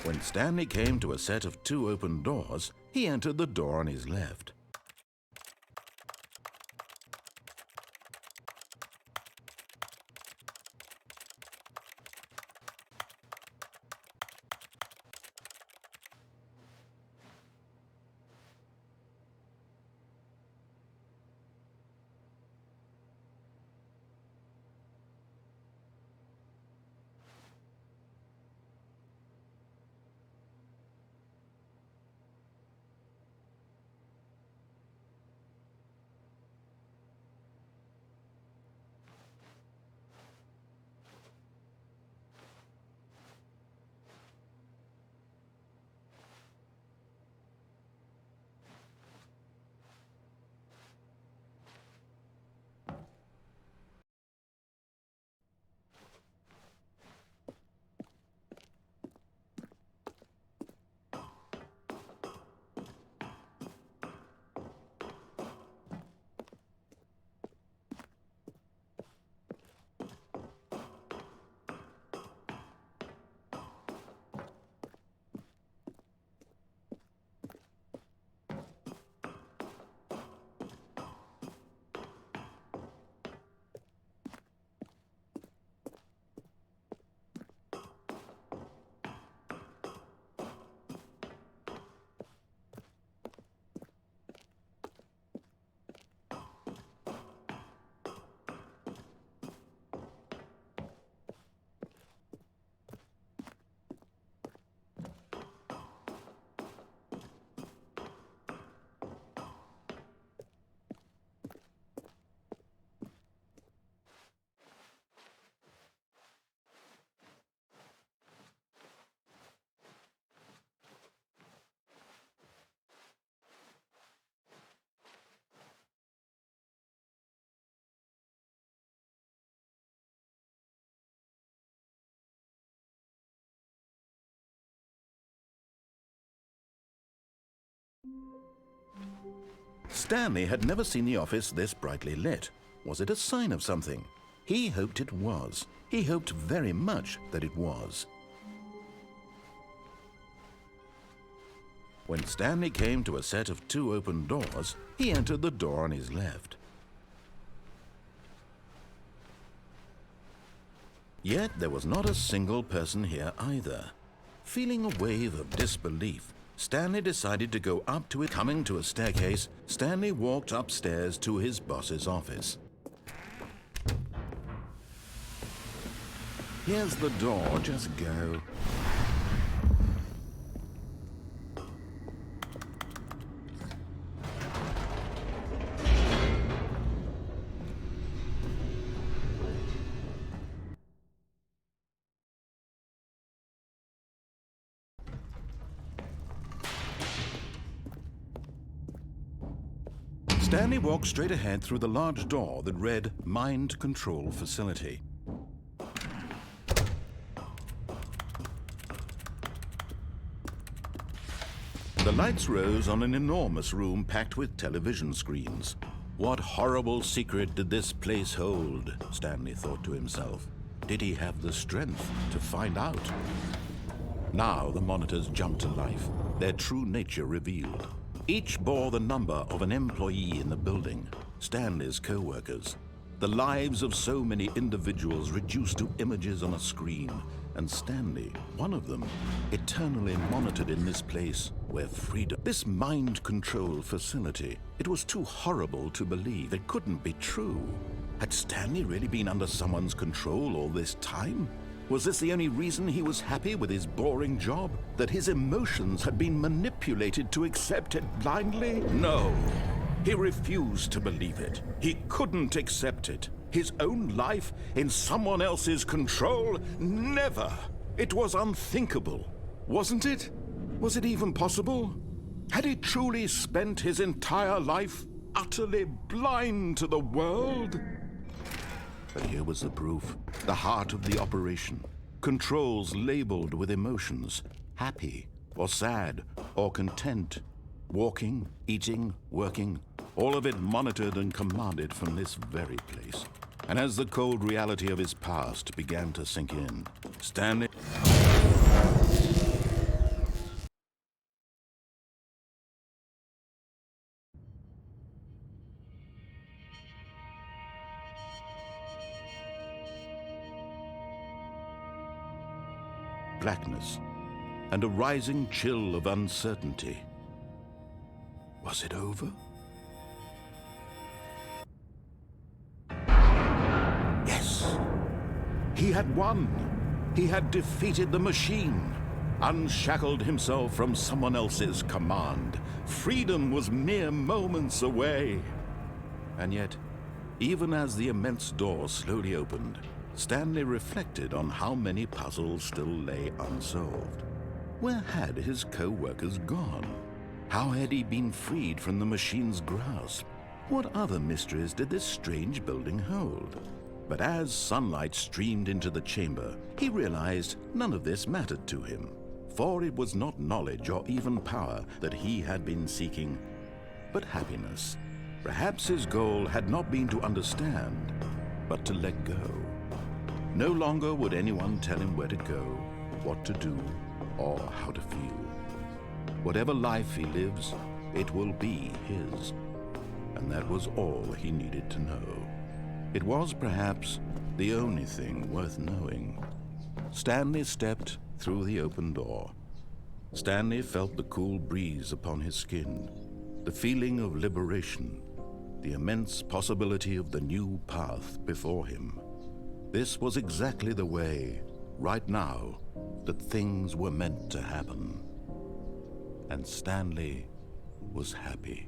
When Stanley came to a set of 2 open doors, he entered the door on his left. Stanley had never seen the office this brightly lit. Was it a sign of something? He hoped it was. He hoped very much that it was. When Stanley came to a set of 2 open doors, he entered the door on his left. Yet there was not a single person here either. Feeling a wave of disbelief, Stanley decided to go up to it. Coming to a staircase, Stanley walked upstairs to his boss's office. Here's the door, just go. Stanley walked straight ahead through the large door that read Mind Control Facility. The lights rose on an enormous room packed with television screens. What horrible secret did this place hold? Stanley thought to himself. Did he have the strength to find out? Now the monitors jumped to life, their true nature revealed. Each bore the number of an employee in the building, Stanley's co-workers. The lives of so many individuals reduced to images on a screen, and Stanley, one of them, eternally monitored in this place where freedom... This mind control facility, it was too horrible to believe. It couldn't be true. Had Stanley really been under someone's control all this time? Was this the only reason he was happy with his boring job? That his emotions had been manipulated to accept it blindly? No. He refused to believe it. He couldn't accept it. His own life in someone else's control? Never. It was unthinkable. Wasn't it? Was it even possible? Had he truly spent his entire life utterly blind to the world? But here was the proof, the heart of the operation. Controls labeled with emotions, happy or sad or content. Walking, eating, working, all of it monitored and commanded from this very place. And as the cold reality of his past began to sink in, Stanley... blackness, and a rising chill of uncertainty. Was it over? Yes! He had won! He had defeated the machine, unshackled himself from someone else's command. Freedom was mere moments away. And yet, even as the immense door slowly opened, Stanley reflected on how many puzzles still lay unsolved. Where had his co-workers gone? How had he been freed from the machine's grasp? What other mysteries did this strange building hold? But as sunlight streamed into the chamber, he realized none of this mattered to him, for it was not knowledge or even power that he had been seeking, but happiness. Perhaps his goal had not been to understand, but to let go. No longer would anyone tell him where to go, what to do, or how to feel. Whatever life he lives, it will be his. And that was all he needed to know. It was perhaps the only thing worth knowing. Stanley stepped through the open door. Stanley felt the cool breeze upon his skin, the feeling of liberation, the immense possibility of the new path before him. This was exactly the way, right now, that things were meant to happen. And Stanley was happy.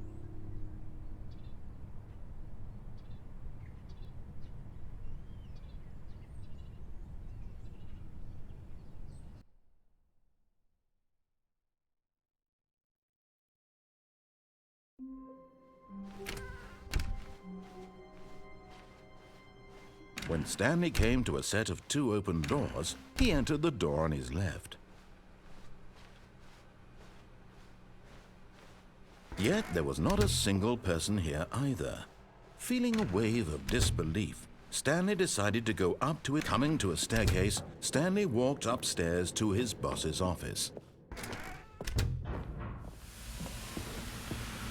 When Stanley came to a set of 2 open doors, he entered the door on his left. Yet there was not a single person here either. Feeling a wave of disbelief, Stanley decided to go up to it. Coming to a staircase, Stanley walked upstairs to his boss's office.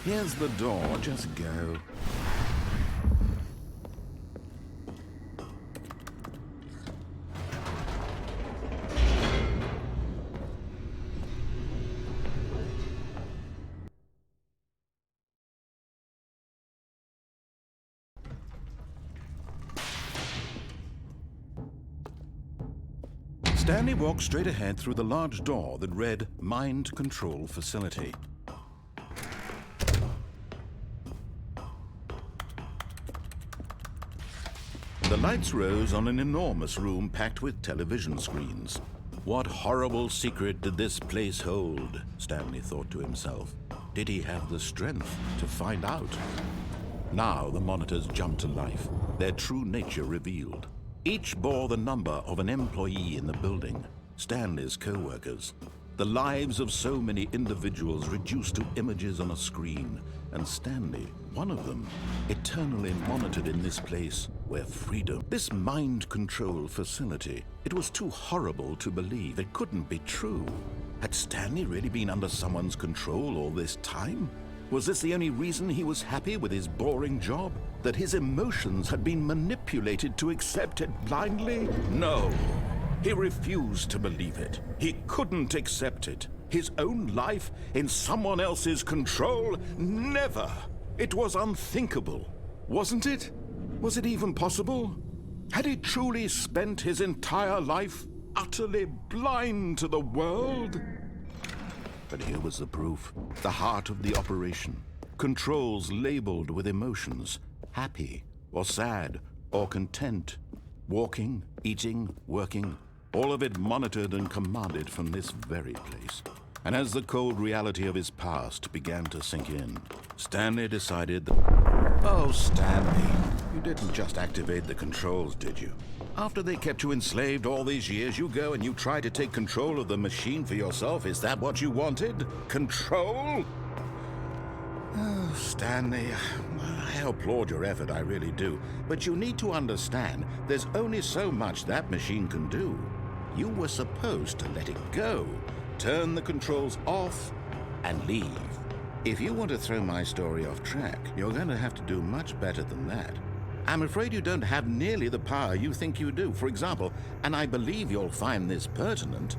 Here's the door, just go. Stanley walked straight ahead through the large door that read Mind Control Facility. The lights rose on an enormous room packed with television screens. What horrible secret did this place hold? Stanley thought to himself. Did he have the strength to find out? Now the monitors jumped to life, their true nature revealed. Each bore the number of an employee in the building, Stanley's co-workers. The lives of so many individuals reduced to images on a screen, and Stanley, one of them, eternally monitored in this place where freedom, this mind control facility, it was too horrible to believe. It couldn't be true. Had Stanley really been under someone's control all this time? Was this the only reason he was happy with his boring job? That his emotions had been manipulated to accept it blindly? No. He refused to believe it. He couldn't accept it. His own life in someone else's control? Never. It was unthinkable. Wasn't it? Was it even possible? Had he truly spent his entire life utterly blind to the world? But here was the proof. The heart of the operation. Controls labeled with emotions. Happy, or sad, or content. Walking, eating, working. All of it monitored and commanded from this very place. And as the cold reality of his past began to sink in, Stanley decided that... Oh, Stanley, you didn't just activate the controls, did you? After they kept you enslaved all these years, you go and you try to take control of the machine for yourself. Is that what you wanted? Control? Oh, Stanley, I applaud your effort, I really do. But you need to understand, there's only so much that machine can do. You were supposed to let it go, turn the controls off, and leave. If you want to throw my story off track, you're going to have to do much better than that. I'm afraid you don't have nearly the power you think you do. For example, and I believe you'll find this pertinent,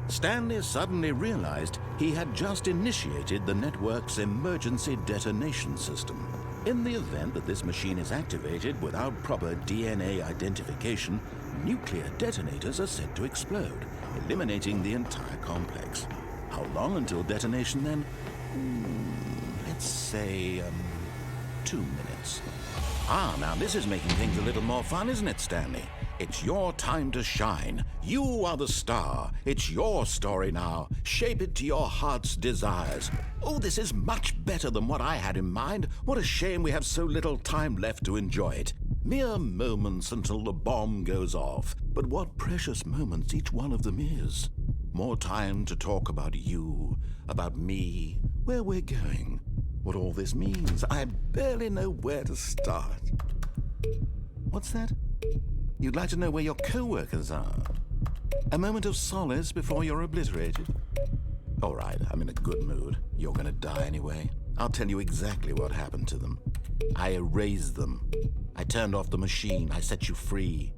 Stanley suddenly realized he had just initiated the network's emergency detonation system. In the event that this machine is activated without proper DNA identification, nuclear detonators are said to explode, eliminating the entire complex. How long until detonation then? Let's say, 2 minutes. Ah, now this is making things a little more fun, isn't it, Stanley? It's your time to shine. You are the star. It's your story now. Shape it to your heart's desires. Oh, this is much better than what I had in mind. What a shame we have so little time left to enjoy it. Mere moments until the bomb goes off. But what precious moments each one of them is. More time to talk about you, about me, where we're going, what all this means. I barely know where to start. What's that? You'd like to know where your co-workers are? A moment of solace before you're obliterated? All right, I'm in a good mood. You're gonna die anyway. I'll tell you exactly what happened to them. I erased them. I turned off the machine. I set you free.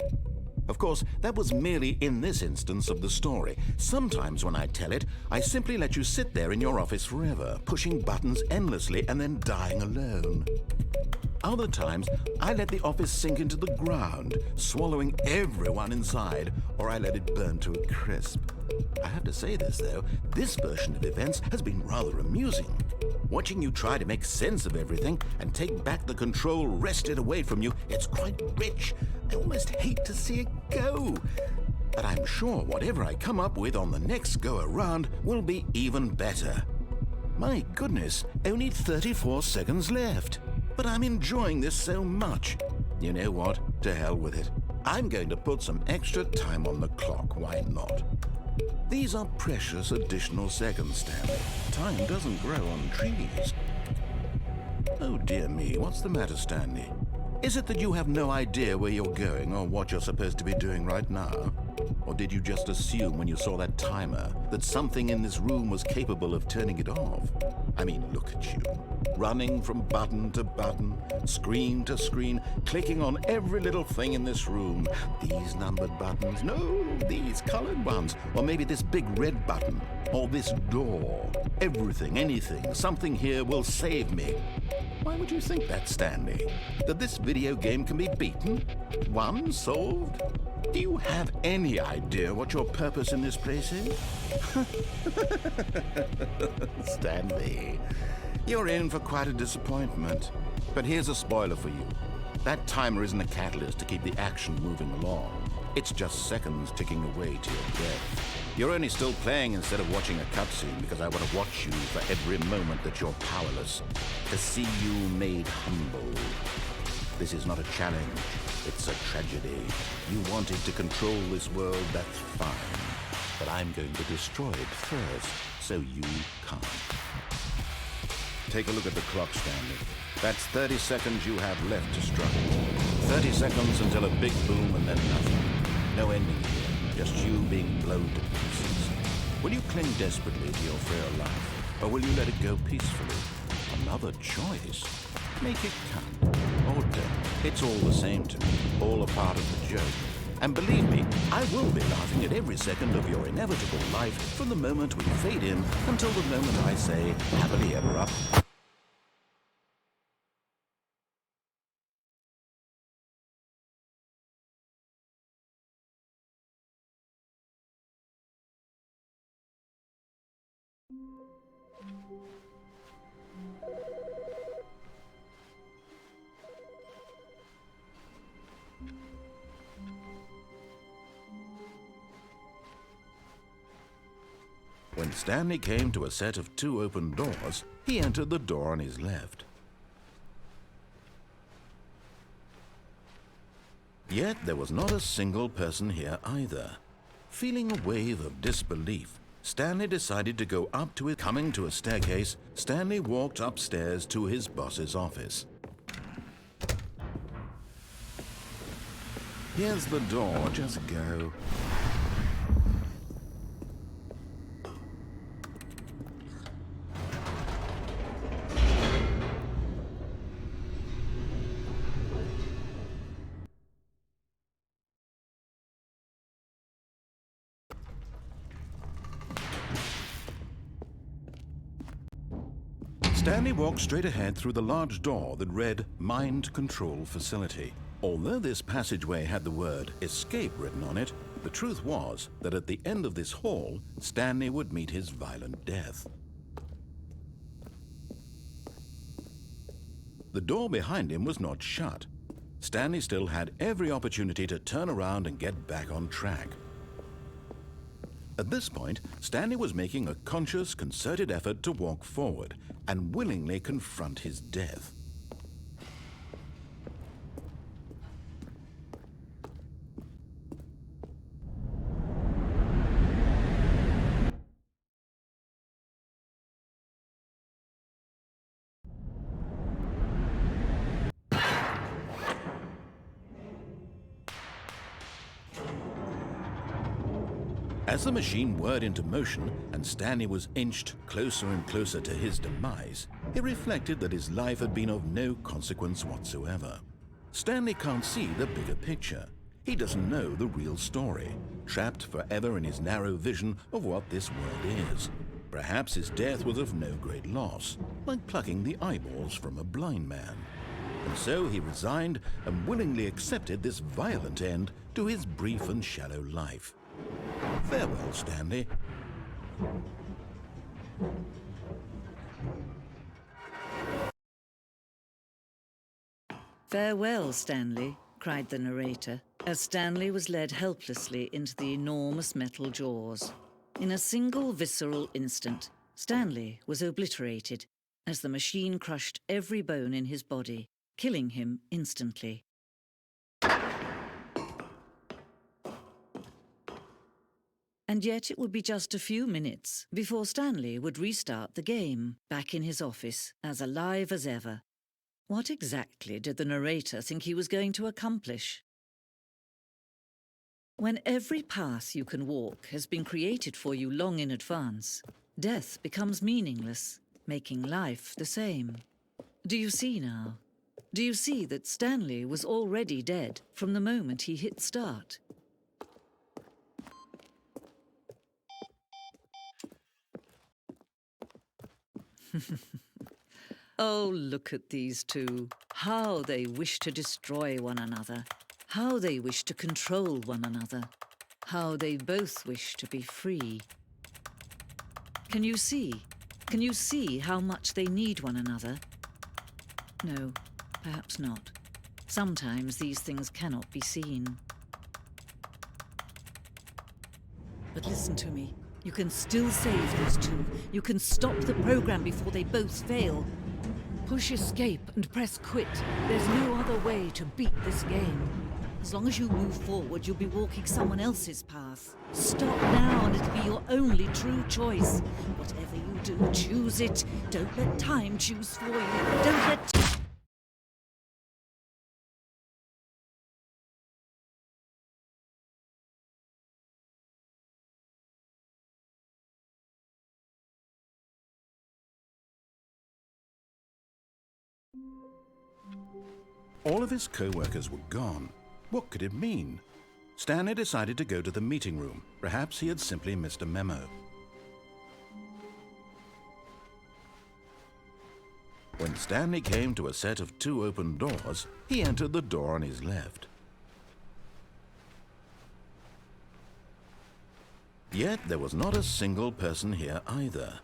Of course, that was merely in this instance of the story. Sometimes when I tell it, I simply let you sit there in your office forever, pushing buttons endlessly and then dying alone. Other times, I let the office sink into the ground, swallowing everyone inside, or I let it burn to a crisp. I have to say this, though, this version of events has been rather amusing. Watching you try to make sense of everything and take back the control wrested away from you, it's quite rich. I almost hate to see it go. But I'm sure whatever I come up with on the next go-around will be even better. My goodness, only 34 seconds left. But I'm enjoying this so much. You know what? To hell with it. I'm going to put some extra time on the clock. Why not? These are precious additional seconds, Stanley. Time doesn't grow on trees. Oh dear me, what's the matter, Stanley? Is it that you have no idea where you're going or what you're supposed to be doing right now? Or did you just assume when you saw that timer that something in this room was capable of turning it off? I mean, look at you. Running from button to button, screen to screen, clicking on every little thing in this room. These numbered buttons, no, these colored ones. Or maybe this big red button, or this door. Everything, anything, something here will save me. Why would you think that, Stanley? That this video game can be beaten? Won? Solved? Do you have any idea what your purpose in this place is? Stanley, you're in for quite a disappointment. But here's a spoiler for you. That timer isn't a catalyst to keep the action moving along. It's just seconds ticking away to your death. You're only still playing instead of watching a cutscene because I want to watch you for every moment that you're powerless, to see you made humble. This is not a challenge, it's a tragedy. You wanted to control this world, that's fine. But I'm going to destroy it first, so you can't. Take a look at the clock, Stanley. That's 30 seconds you have left to struggle. 30 seconds until a big boom and then nothing. No ending here, just you being blown to pieces. Will you cling desperately to your frail life, or will you let it go peacefully? Another choice. Make it count, or don't. It's all the same to me, all a part of the joke. And believe me, I will be laughing at every second of your inevitable life from the moment we fade in until the moment I say, happily ever after. When Stanley came to a set of 2 open doors, he entered the door on his left. Yet there was not a single person here either. Feeling a wave of disbelief, Stanley decided to go up to it. Coming to a staircase, Stanley walked upstairs to his boss's office. Here's the door, just go. Stanley walked straight ahead through the large door that read Mind Control Facility. Although this passageway had the word escape written on it, the truth was that at the end of this hall, Stanley would meet his violent death. The door behind him was not shut. Stanley still had every opportunity to turn around and get back on track. At this point, Stanley was making a conscious, concerted effort to walk forward and willingly confront his death. As the machine whirred into motion and Stanley was inched closer and closer to his demise, he reflected that his life had been of no consequence whatsoever. Stanley can't see the bigger picture. He doesn't know the real story, trapped forever in his narrow vision of what this world is. Perhaps his death was of no great loss, like plucking the eyeballs from a blind man. And so he resigned and willingly accepted this violent end to his brief and shallow life. Farewell, Stanley. Farewell, Stanley, cried the narrator, as Stanley was led helplessly into the enormous metal jaws. In a single visceral instant, Stanley was obliterated as the machine crushed every bone in his body, killing him instantly. And yet it would be just a few minutes before Stanley would restart the game, back in his office, as alive as ever. What exactly did the narrator think he was going to accomplish? When every path you can walk has been created for you long in advance, death becomes meaningless, making life the same. Do you see now? Do you see that Stanley was already dead from the moment he hit start? Oh, look at these two. How they wish to destroy one another. How they wish to control one another. How they both wish to be free. Can you see? Can you see how much they need one another? No, perhaps not. Sometimes these things cannot be seen. But listen to me. You can still save these two. You can stop the program before they both fail. Push escape and press quit. There's no other way to beat this game. As long as you move forward, you'll be walking someone else's path. Stop now and it'll be your only true choice. Whatever you do, choose it. Don't let time choose for you. Don't let... All of his co-workers were gone. What could it mean? Stanley decided to go to the meeting room. Perhaps he had simply missed a memo. When Stanley came to a set of two open doors, he entered the door on his left. Yet there was not a single person here either.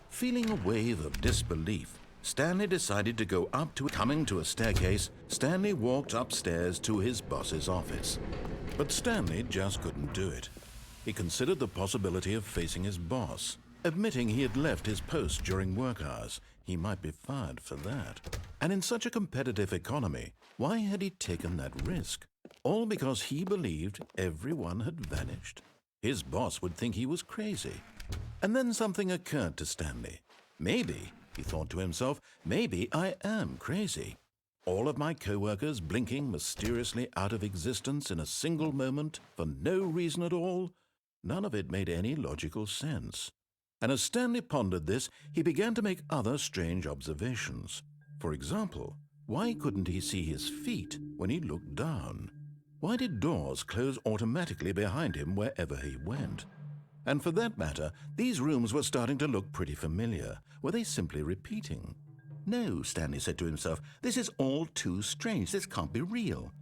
Feeling a wave of disbelief, Stanley decided to go up to it. Coming to a staircase, Stanley walked upstairs to his boss's office. But Stanley just couldn't do it. He considered the possibility of facing his boss. Admitting he had left his post during work hours, he might be fired for that. And in such a competitive economy, why had he taken that risk? All because he believed everyone had vanished. His boss would think he was crazy. And then something occurred to Stanley. Maybe, he thought to himself, maybe I am crazy. All of my co-workers blinking mysteriously out of existence in a single moment for no reason at all. None of it made any logical sense. And as Stanley pondered this, he began to make other strange observations. For example, why couldn't he see his feet when he looked down? Why did doors close automatically behind him wherever he went? And for that matter, these rooms were starting to look pretty familiar. Were they simply repeating? No, Stanley said to himself, this is all too strange. This can't be real.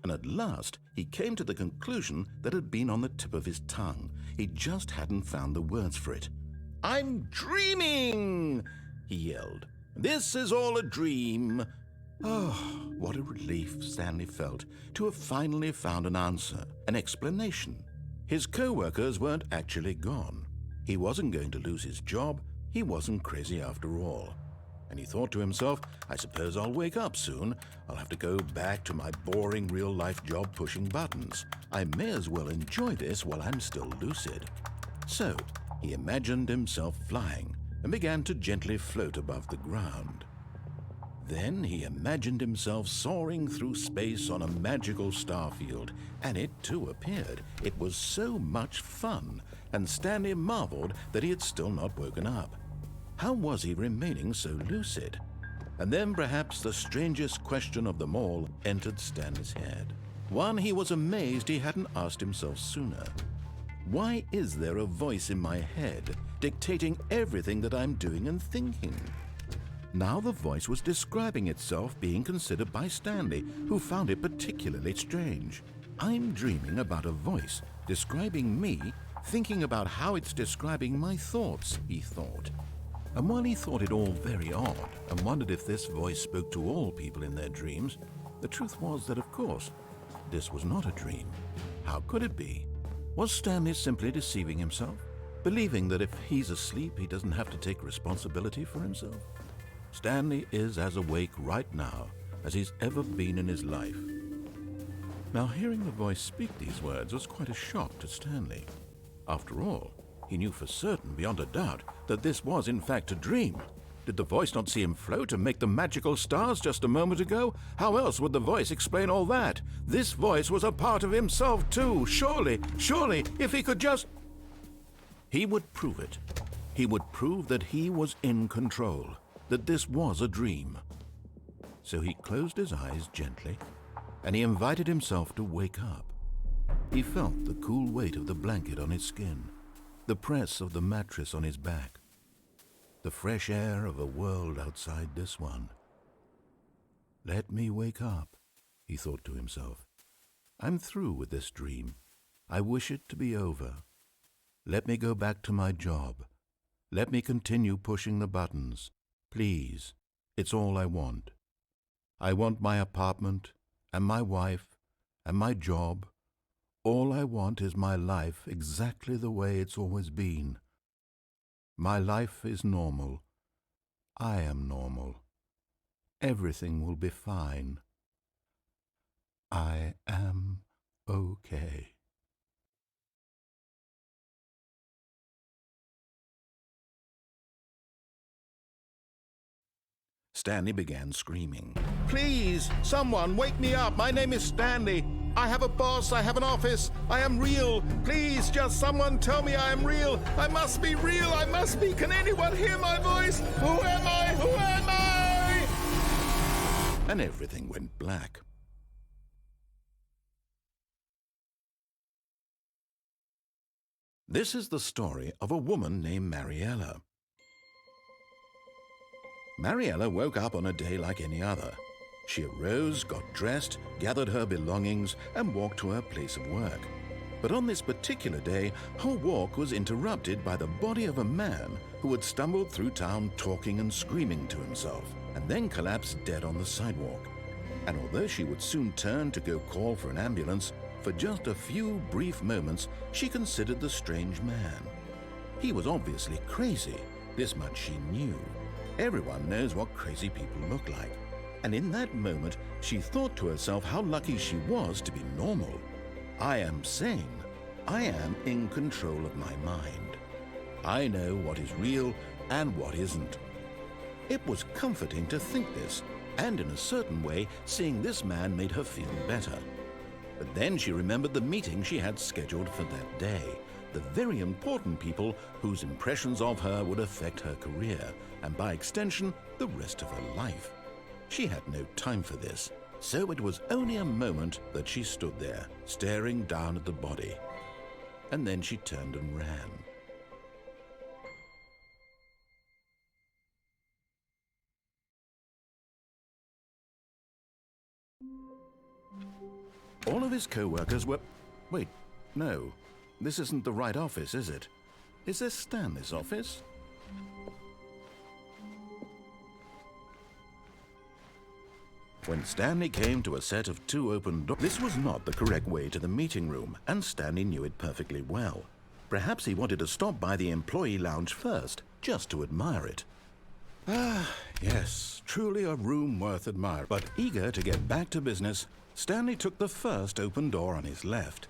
And at last, he came to the conclusion that had been on the tip of his tongue. He just hadn't found the words for it. "I'm dreaming!" he yelled. "This is all a dream." Oh, what a relief Stanley felt to have finally found an answer, an explanation. His co-workers weren't actually gone. He wasn't going to lose his job. He wasn't crazy after all. And he thought to himself, I suppose I'll wake up soon. I'll have to go back to my boring real-life job pushing buttons. I may as well enjoy this while I'm still lucid. So he imagined himself flying and began to gently float above the ground. Then he imagined himself soaring through space on a magical starfield, and it too appeared. It was so much fun, and Stanley marveled that he had still not woken up. How was he remaining so lucid? And then perhaps the strangest question of them all entered Stanley's head. One he was amazed he hadn't asked himself sooner. Why is there a voice in my head dictating everything that I'm doing and thinking? Now the voice was describing itself being considered by Stanley, who found it particularly strange. I'm dreaming about a voice describing me, thinking about how it's describing my thoughts, he thought. And while he thought it all very odd and wondered if this voice spoke to all people in their dreams, the truth was that, of course, this was not a dream. How could it be? Was Stanley simply deceiving himself, believing that if he's asleep, he doesn't have to take responsibility for himself? Stanley is as awake right now as he's ever been in his life. Now, hearing the voice speak these words was quite a shock to Stanley. After all, he knew for certain, beyond a doubt, that this was in fact a dream. Did the voice not see him float and make the magical stars just a moment ago? How else would the voice explain all that? This voice was a part of himself too. Surely, if he could just... He would prove it. He would prove that he was in control, that this was a dream. So he closed his eyes gently, and he invited himself to wake up. He felt the cool weight of the blanket on his skin, the press of the mattress on his back, the fresh air of a world outside this one. Let me wake up, he thought to himself. I'm through with this dream. I wish it to be over. Let me go back to my job. Let me continue pushing the buttons. Please, it's all I want. I want my apartment and my wife and my job. All I want is my life exactly the way it's always been. My life is normal. I am normal. Everything will be fine. I am okay. Stanley began screaming. Please, someone, wake me up. My name is Stanley. I have a boss. I have an office. I am real. Please, just someone tell me I am real. I must be real. I must be. Can anyone hear my voice? Who am I? Who am I? And everything went black. This is the story of a woman named Mariella. Mariella woke up on a day like any other. She arose, got dressed, gathered her belongings, and walked to her place of work. But on this particular day, her walk was interrupted by the body of a man who had stumbled through town talking and screaming to himself, and then collapsed dead on the sidewalk. And although she would soon turn to go call for an ambulance, for just a few brief moments she considered the strange man. He was obviously crazy. This much she knew. Everyone knows what crazy people look like. And in that moment, she thought to herself how lucky she was to be normal. I am sane. I am in control of my mind. I know what is real and what isn't. It was comforting to think this, and in a certain way, seeing this man made her feel better. But then she remembered the meeting she had scheduled for that day, the very important people whose impressions of her would affect her career, and by extension, the rest of her life. She had no time for this, so it was only a moment that she stood there, staring down at the body. And then she turned and ran. All of his co-workers were... Wait, no. This isn't the right office, is it? Is this Stanley's office? When Stanley came to a set of 2 open doors, this was not the correct way to the meeting room, and Stanley knew it perfectly well. Perhaps he wanted to stop by the employee lounge first, just to admire it. Ah, yes, truly a room worth admiring. But eager to get back to business, Stanley took the first open door on his left.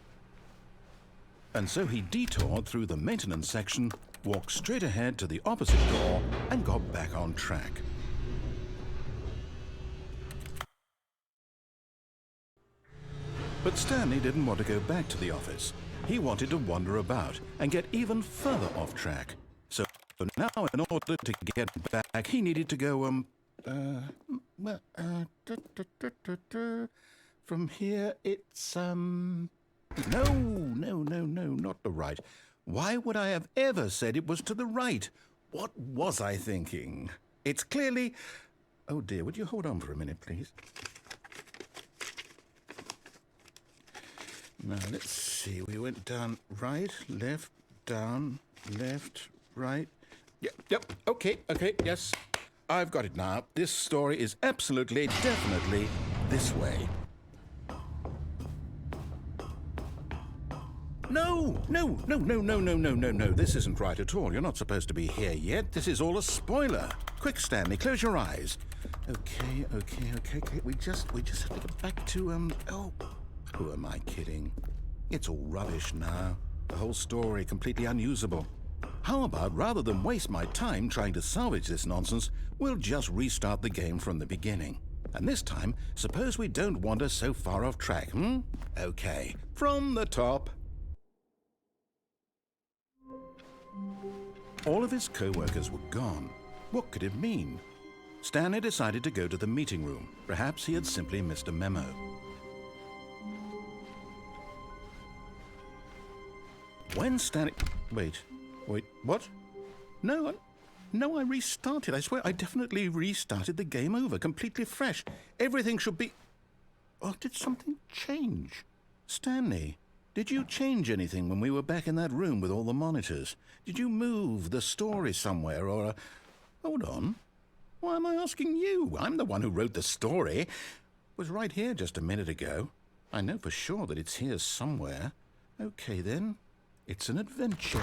And so he detoured through the maintenance section, walked straight ahead to the opposite door, and got back on track. But Stanley didn't want to go back to the office. He wanted to wander about and get even further off track. So now, in order to get back, he needed to go, from here, it's, no, not the right. Why would I have ever said it was to the right? What was I thinking? It's clearly... Oh dear, would you hold on for a minute, please? Now, let's see. We went down, right, left, down, left, right. Yep, okay, yes. I've got it now. This story is absolutely, definitely this way. No. This isn't right at all. You're not supposed to be here yet. This is all a spoiler. Quick, Stanley, close your eyes. Okay. We just have to get back to, oh... Who am I kidding? It's all rubbish now. The whole story completely unusable. How about, rather than waste my time trying to salvage this nonsense, we'll just restart the game from the beginning. And this time, suppose we don't wander so far off track, Okay, from the top. All of his co-workers were gone. What could it mean? Stanley decided to go to the meeting room. Perhaps he had simply missed a memo. When Stanley... Wait, what? No, I restarted. I swear, I definitely restarted the game over, completely fresh. Everything should be... Oh, did something change? Stanley, did you change anything when we were back in that room with all the monitors? Did you move the story somewhere, or... Hold on. Why am I asking you? I'm the one who wrote the story. It was right here just a minute ago. I know for sure that it's here somewhere. Okay, then. It's an adventure.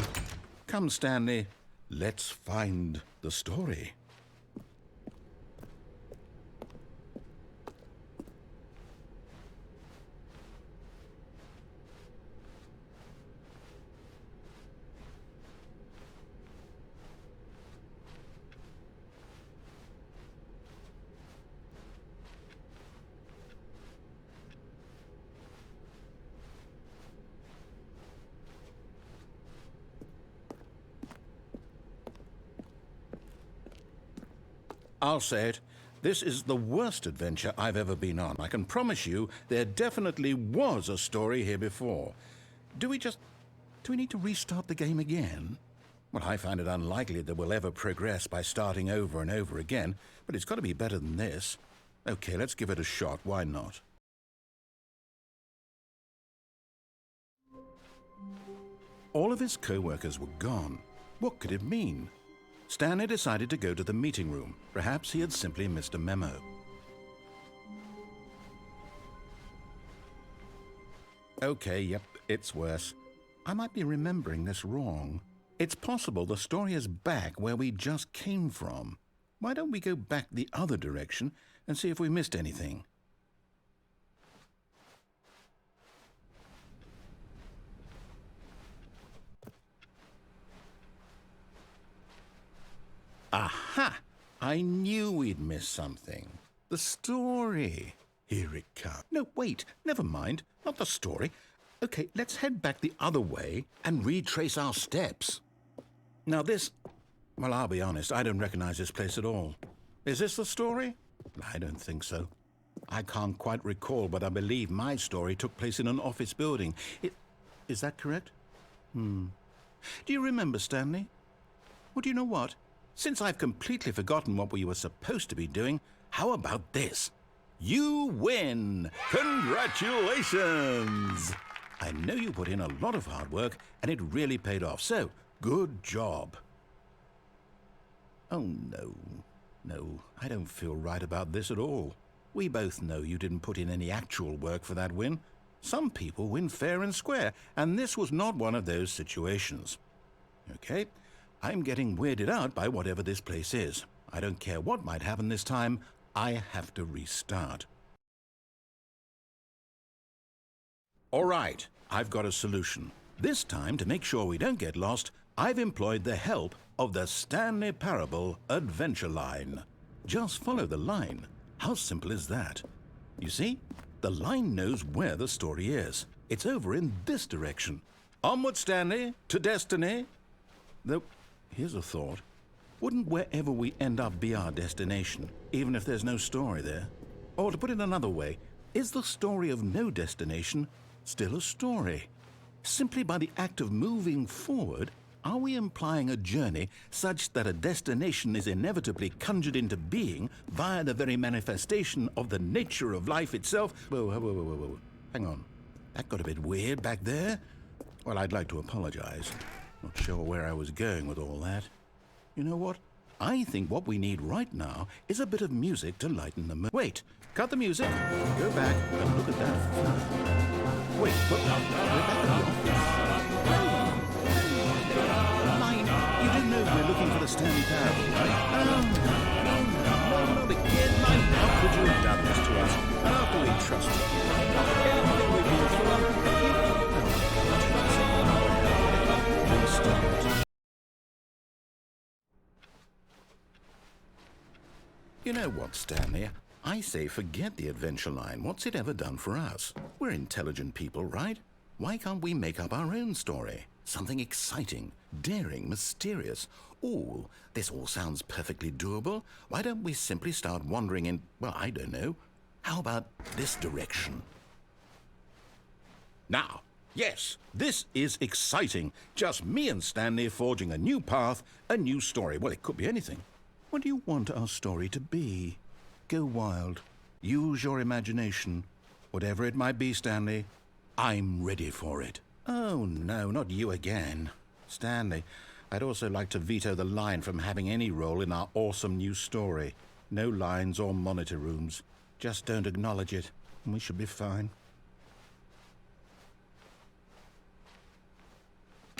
Come, Stanley. Let's find the story. I'll say it. This is the worst adventure I've ever been on. I can promise you there definitely was a story here before. Do we need to restart the game again? Well, I find it unlikely that we'll ever progress by starting over and over again, but it's got to be better than this. Okay, let's give it a shot. Why not? All of his co-workers were gone. What could it mean? Stanley decided to go to the meeting room. Perhaps he had simply missed a memo. Okay, yep, it's worse. I might be remembering this wrong. It's possible the story is back where we just came from. Why don't we go back the other direction and see if we missed anything? Aha! I knew we'd miss something. The story. Here it comes. No, wait, never mind. Not the story. Okay, let's head back the other way and retrace our steps. Now this... Well, I'll be honest, I don't recognize this place at all. Is this the story? I don't think so. I can't quite recall, but I believe my story took place in an office building. Is that correct? Do you remember, Stanley? Well, do you know what? Since I've completely forgotten what we were supposed to be doing, how about this? You win! Congratulations! I know you put in a lot of hard work, and it really paid off, so good job. Oh, no. No, I don't feel right about this at all. We both know you didn't put in any actual work for that win. Some people win fair and square, and this was not one of those situations. Okay, I'm getting weirded out by whatever this place is. I don't care what might happen this time. I have to restart. All right, I've got a solution. This time, to make sure we don't get lost, I've employed the help of the Stanley Parable Adventure Line. Just follow the line. How simple is that? You see, the line knows where the story is. It's over in this direction. Onward, Stanley, to destiny. Though, here's a thought. Wouldn't wherever we end up be our destination, even if there's no story there? Or to put it another way, is the story of no destination still a story? Simply by the act of moving forward, are we implying a journey such that a destination is inevitably conjured into being via the very manifestation of the nature of life itself? Whoa. Hang on. That got a bit weird back there. Well, I'd like to apologize. Not sure where I was going with all that. You know what? I think what we need right now is a bit of music to lighten the mood. Wait, cut the music. Go back and look at that. Wait, what? We're back at the office. You do know we're looking for the Stanley Parable, right? No, not again, Mike. How could you have done this to us? And after we trusted you, everything we've been through, You know what, Stanley? I say forget the adventure line. What's it ever done for us? We're intelligent people, right? Why can't we make up our own story? Something exciting, daring, mysterious. Ooh, this all sounds perfectly doable. Why don't we simply start wandering in, well, I don't know. How about this direction? Now, yes, this is exciting. Just me and Stanley forging a new path, a new story. Well, it could be anything. What do you want our story to be? Go wild. Use your imagination. Whatever it might be, Stanley, I'm ready for it. Oh, no, not you again. Stanley, I'd also like to veto the line from having any role in our awesome new story. No lines or monitor rooms. Just don't acknowledge it, and we should be fine.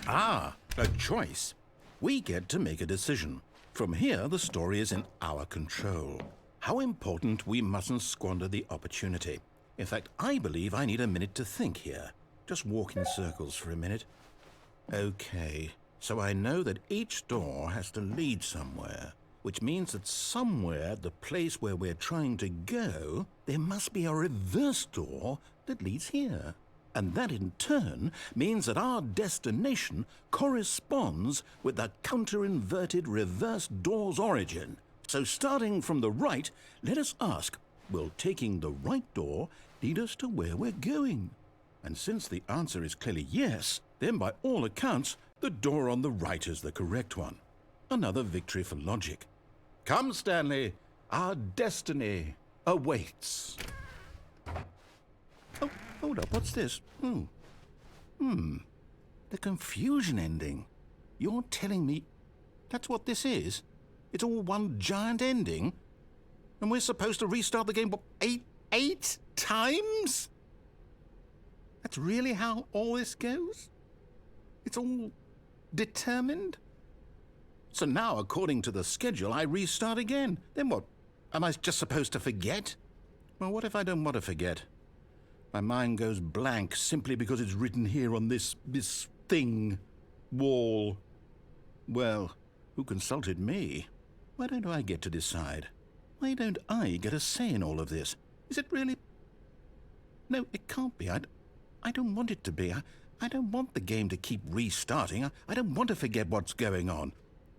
Ah, a choice. We get to make a decision. From here, the story is in our control. How important we mustn't squander the opportunity. In fact, I believe I need a minute to think here. Just walk in circles for a minute. Okay, so I know that each door has to lead somewhere, which means that somewhere, the place where we're trying to go, there must be a reverse door that leads here. And that in turn means that our destination corresponds with the counter-inverted reverse door's origin. So starting from the right, let us ask, will taking the right door lead us to where we're going? And since the answer is clearly yes, then by all accounts, the door on the right is the correct one. Another victory for logic. Come, Stanley, our destiny awaits. Oh, hold up, what's this? The confusion ending. You're telling me that's what this is? It's all one giant ending? And we're supposed to restart the game, what, eight times? That's really how all this goes? It's all determined? So now, according to the schedule, I restart again. Then what? Am I just supposed to forget? Well, what if I don't want to forget? My mind goes blank simply because it's written here on this thing, wall. Well, who consulted me? Why don't I get to decide? Why don't I get a say in all of this? Is it really? No, it can't be. I don't want it to be. I don't want the game to keep restarting. I don't want to forget what's going on.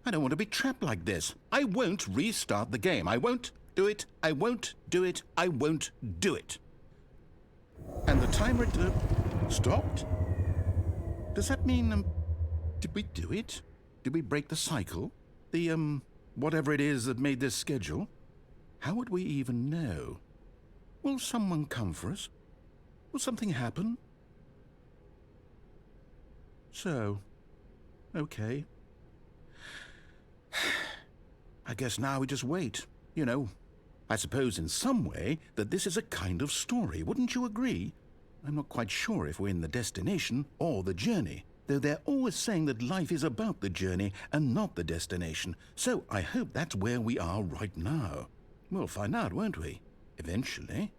I don't want to be trapped like this. I won't restart the game. I won't do it. I won't do it. I won't do it. And the timer stopped? Does that mean, did we do it? Did we break the cycle? The, whatever it is that made this schedule? How would we even know? Will someone come for us? Will something happen? So, okay. I guess now we just wait. You know, I suppose in some way that this is a kind of story, wouldn't you agree? I'm not quite sure if we're in the destination or the journey, though they're always saying that life is about the journey and not the destination, so I hope that's where we are right now. We'll find out, won't we? Eventually.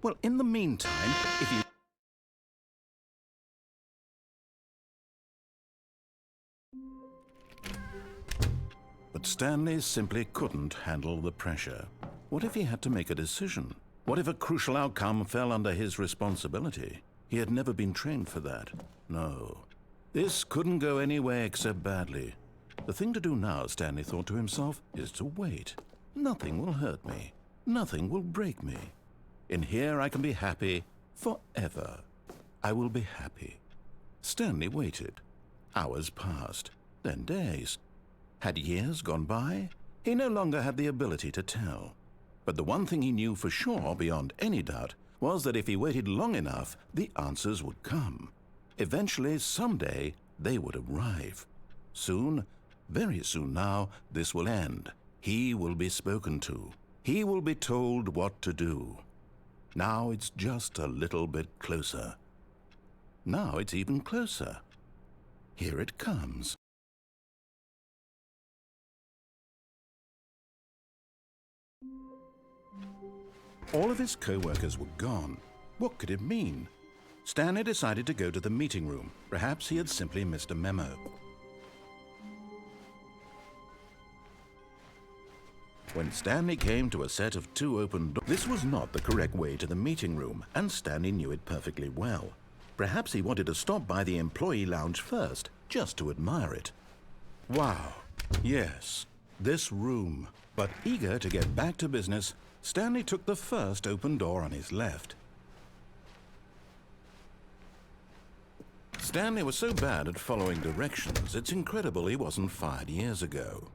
Well, in the meantime, if you... But Stanley simply couldn't handle the pressure. What if he had to make a decision? What if a crucial outcome fell under his responsibility? He had never been trained for that. No. This couldn't go anywhere except badly. The thing to do now, Stanley thought to himself, is to wait. Nothing will hurt me. Nothing will break me. In here I can be happy forever. I will be happy. Stanley waited. Hours passed, then days. Had years gone by? He no longer had the ability to tell. But the one thing he knew for sure, beyond any doubt, was that if he waited long enough, the answers would come. Eventually, someday, they would arrive. Soon, very soon now, this will end. He will be spoken to. He will be told what to do. Now it's just a little bit closer. Now it's even closer. Here it comes. All of his co-workers were gone. What could it mean? Stanley decided to go to the meeting room. Perhaps he had simply missed a memo. When Stanley came to a set of 2 open doors, this was not the correct way to the meeting room, and Stanley knew it perfectly well. Perhaps he wanted to stop by the employee lounge first, just to admire it. Wow, yes, this room. But eager to get back to business, Stanley took the first open door on his left. Stanley was so bad at following directions, it's incredible he wasn't fired years ago.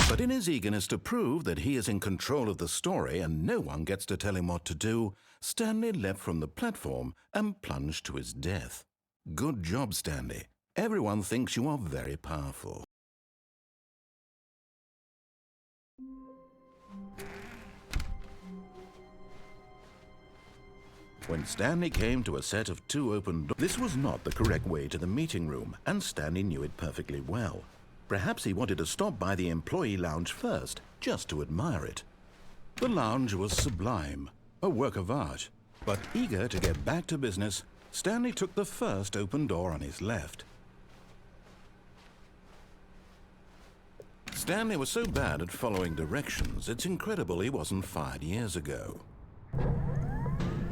But in his eagerness to prove that he is in control of the story and no one gets to tell him what to do, Stanley leapt from the platform and plunged to his death. Good job, Stanley. Everyone thinks you are very powerful. When Stanley came to a set of 2 open doors, this was not the correct way to the meeting room, and Stanley knew it perfectly well. Perhaps he wanted to stop by the employee lounge first, just to admire it. The lounge was sublime, a work of art. But eager to get back to business, Stanley took the first open door on his left. Stanley was so bad at following directions, it's incredible he wasn't fired years ago.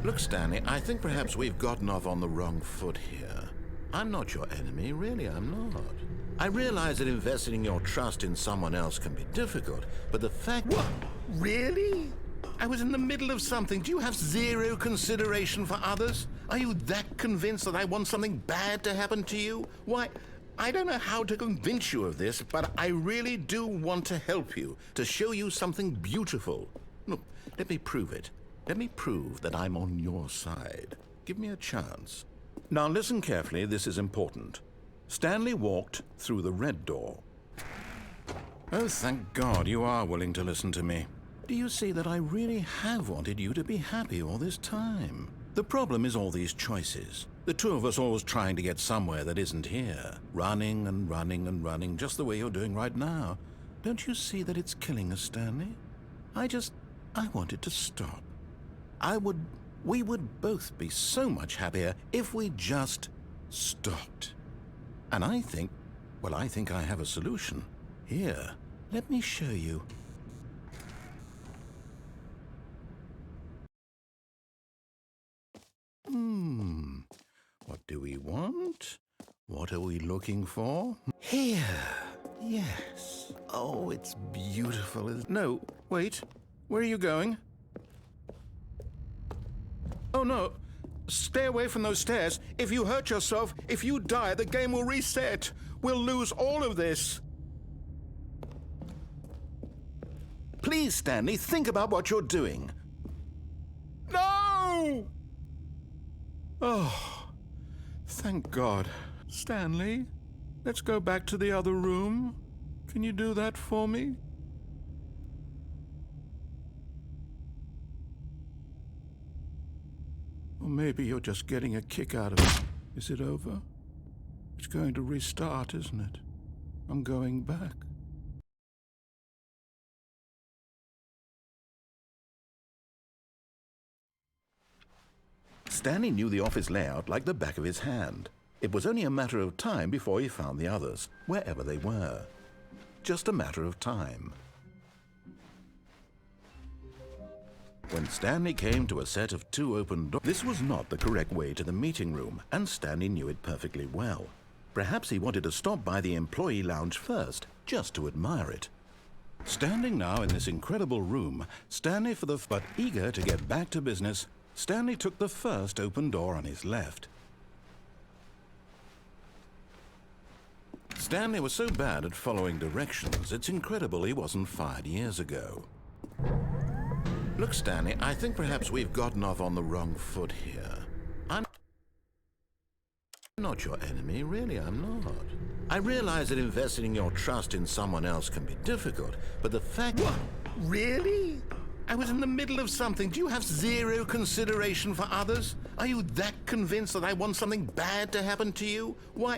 Look, Stanley, I think perhaps we've gotten off on the wrong foot here. I'm not your enemy, really, I'm not. I realize that investing your trust in someone else can be difficult, but the fact— What? Really? I was in the middle of something. Do you have zero consideration for others? Are you that convinced that I want something bad to happen to you? Why, I don't know how to convince you of this, but I really do want to help you, to show you something beautiful. Look, let me prove it. Let me prove that I'm on your side. Give me a chance. Now listen carefully, this is important. Stanley walked through the red door. Oh, thank God you are willing to listen to me. Do you see that I really have wanted you to be happy all this time? The problem is all these choices. The 2 of us always trying to get somewhere that isn't here. Running and running and running, just the way you're doing right now. Don't you see that it's killing us, Stanley? I want it to stop. We would both be so much happier if we just stopped. And I think I have a solution. Here, Let me show you. What do we want? What are we looking for? Here. Yes. Oh, it's beautiful. No, wait. Where are you going? Oh, no. Stay away from those stairs. If you hurt yourself, if you die, the game will reset. We'll lose all of this. Please, Stanley, think about what you're doing. No! Oh, thank God. Stanley, let's go back to the other room. Can you do that for me? Or maybe you're just getting a kick out of it. Is it over? It's going to restart, isn't it? I'm going back. Stanley knew the office layout like the back of his hand. It was only a matter of time before he found the others, wherever they were. Just a matter of time. When Stanley came to a set of 2 open doors, this was not the correct way to the meeting room, and Stanley knew it perfectly well. Perhaps he wanted to stop by the employee lounge first, just to admire it. Standing now in this incredible room, but eager to get back to business, Stanley took the first open door on his left. Stanley was so bad at following directions, it's incredible he wasn't fired years ago. Look, Stanley, I think perhaps we've gotten off on the wrong foot here. I'm not your enemy, really, I'm not. I realize that investing your trust in someone else can be difficult, but the fact— What? Really? I was in the middle of something. Do you have zero consideration for others? Are you that convinced that I want something bad to happen to you? Why,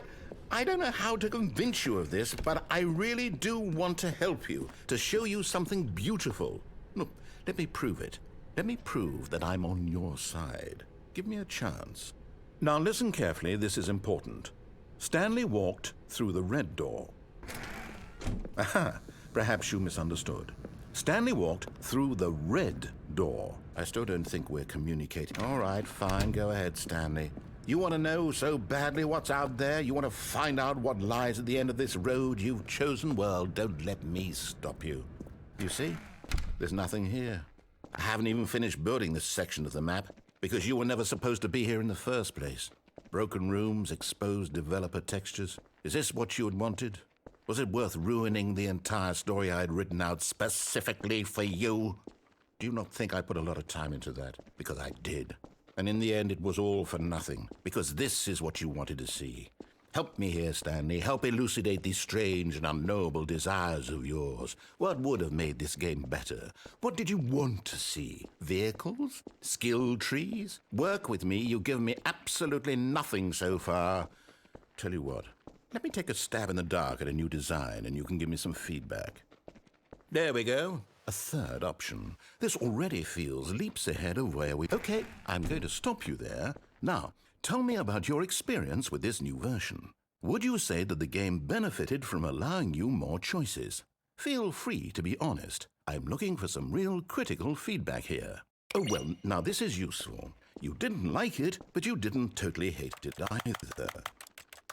I don't know how to convince you of this, but I really do want to help you, to show you something beautiful. Look, let me prove it. Let me prove that I'm on your side. Give me a chance. Now listen carefully, this is important. Stanley walked through the red door. Aha, perhaps you misunderstood. Stanley walked through the red door. I still don't think we're communicating. All right, fine, go ahead, Stanley. You want to know so badly what's out there? You want to find out what lies at the end of this road you've chosen? Well, don't let me stop you. You see? There's nothing here. I haven't even finished building this section of the map because you were never supposed to be here in the first place. Broken rooms, exposed developer textures. Is this what you had wanted? Was it worth ruining the entire story I had written out specifically for you? Do you not think I put a lot of time into that? Because I did. And in the end, it was all for nothing. Because this is what you wanted to see. Help me here, Stanley. Help elucidate these strange and unknowable desires of yours. What would have made this game better? What did you want to see? Vehicles? Skill trees? Work with me. You've given me absolutely nothing so far. Tell you what. Let me take a stab in the dark at a new design, and you can give me some feedback. There we go. A third option. This already feels leaps ahead of where we— Okay, I'm going to stop you there. Now, tell me about your experience with this new version. Would you say that the game benefited from allowing you more choices? Feel free to be honest. I'm looking for some real critical feedback here. Oh, well, now this is useful. You didn't like it, but you didn't totally hate it either.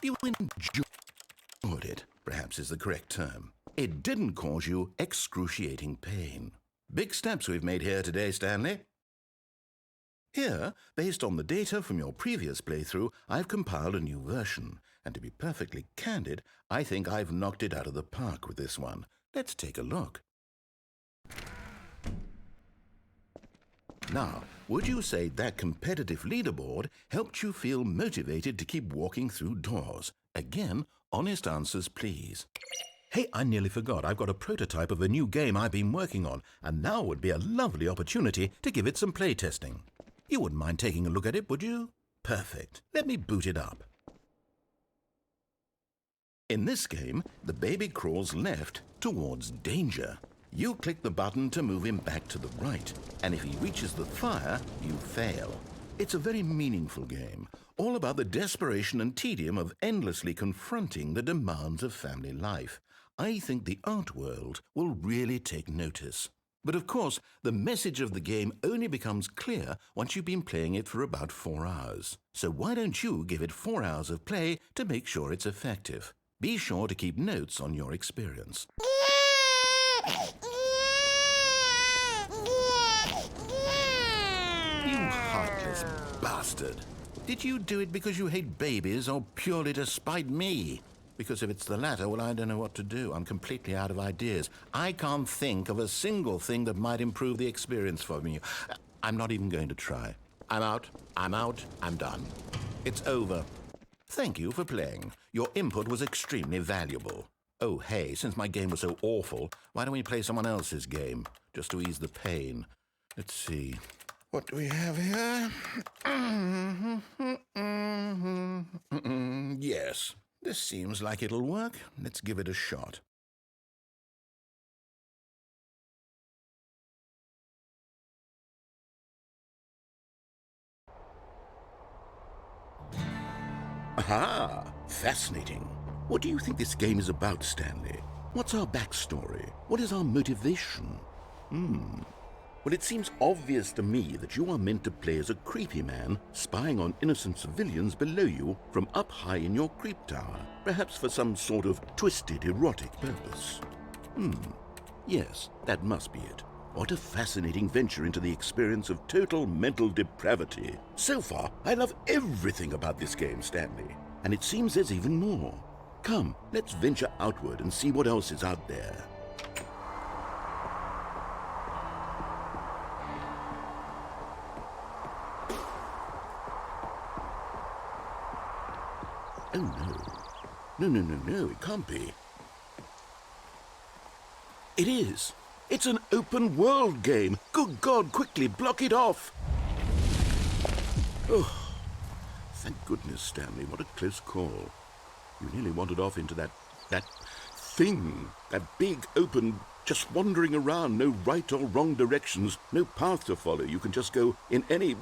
You enjoyed it, perhaps is the correct term. It didn't cause you excruciating pain. Big steps we've made here today, Stanley. Here, based on the data from your previous playthrough, I've compiled a new version. And to be perfectly candid, I think I've knocked it out of the park with this one. Let's take a look. Now, would you say that competitive leaderboard helped you feel motivated to keep walking through doors? Again, honest answers, please. Hey, I nearly forgot. I've got a prototype of a new game I've been working on, and now would be a lovely opportunity to give it some playtesting. You wouldn't mind taking a look at it, would you? Perfect. Let me boot it up. In this game, the baby crawls left towards danger. You click the button to move him back to the right, and if he reaches the fire, you fail. It's a very meaningful game, all about the desperation and tedium of endlessly confronting the demands of family life. I think the art world will really take notice. But of course, the message of the game only becomes clear once you've been playing it for about 4 hours. So why don't you give it 4 hours of play to make sure it's effective? Be sure to keep notes on your experience. You heartless bastard. Did you do it because you hate babies or purely to spite me? Because if it's the latter, well, I don't know what to do. I'm completely out of ideas. I can't think of a single thing that might improve the experience for me. I'm not even going to try. I'm out, I'm done. It's over. Thank you for playing. Your input was extremely valuable. Oh, hey, since my game was so awful, why don't we play someone else's game, just to ease the pain? Let's see. What do we have here? Yes, this seems like it'll work. Let's give it a shot. Aha! Fascinating. What do you think this game is about, Stanley? What's our backstory? What is our motivation? Well, it seems obvious to me that you are meant to play as a creepy man spying on innocent civilians below you from up high in your creep tower, perhaps for some sort of twisted erotic purpose. Yes, that must be it. What a fascinating venture into the experience of total mental depravity. So far, I love everything about this game, Stanley. And it seems there's even more. Come, let's venture outward and see what else is out there. Oh, no. No, it can't be. It is. It's an open world game. Good God, quickly block it off. Oh, thank goodness, Stanley. What a close call. You nearly wandered off into that thing. That big, open, just wandering around. No right or wrong directions. No path to follow. You can just go in any...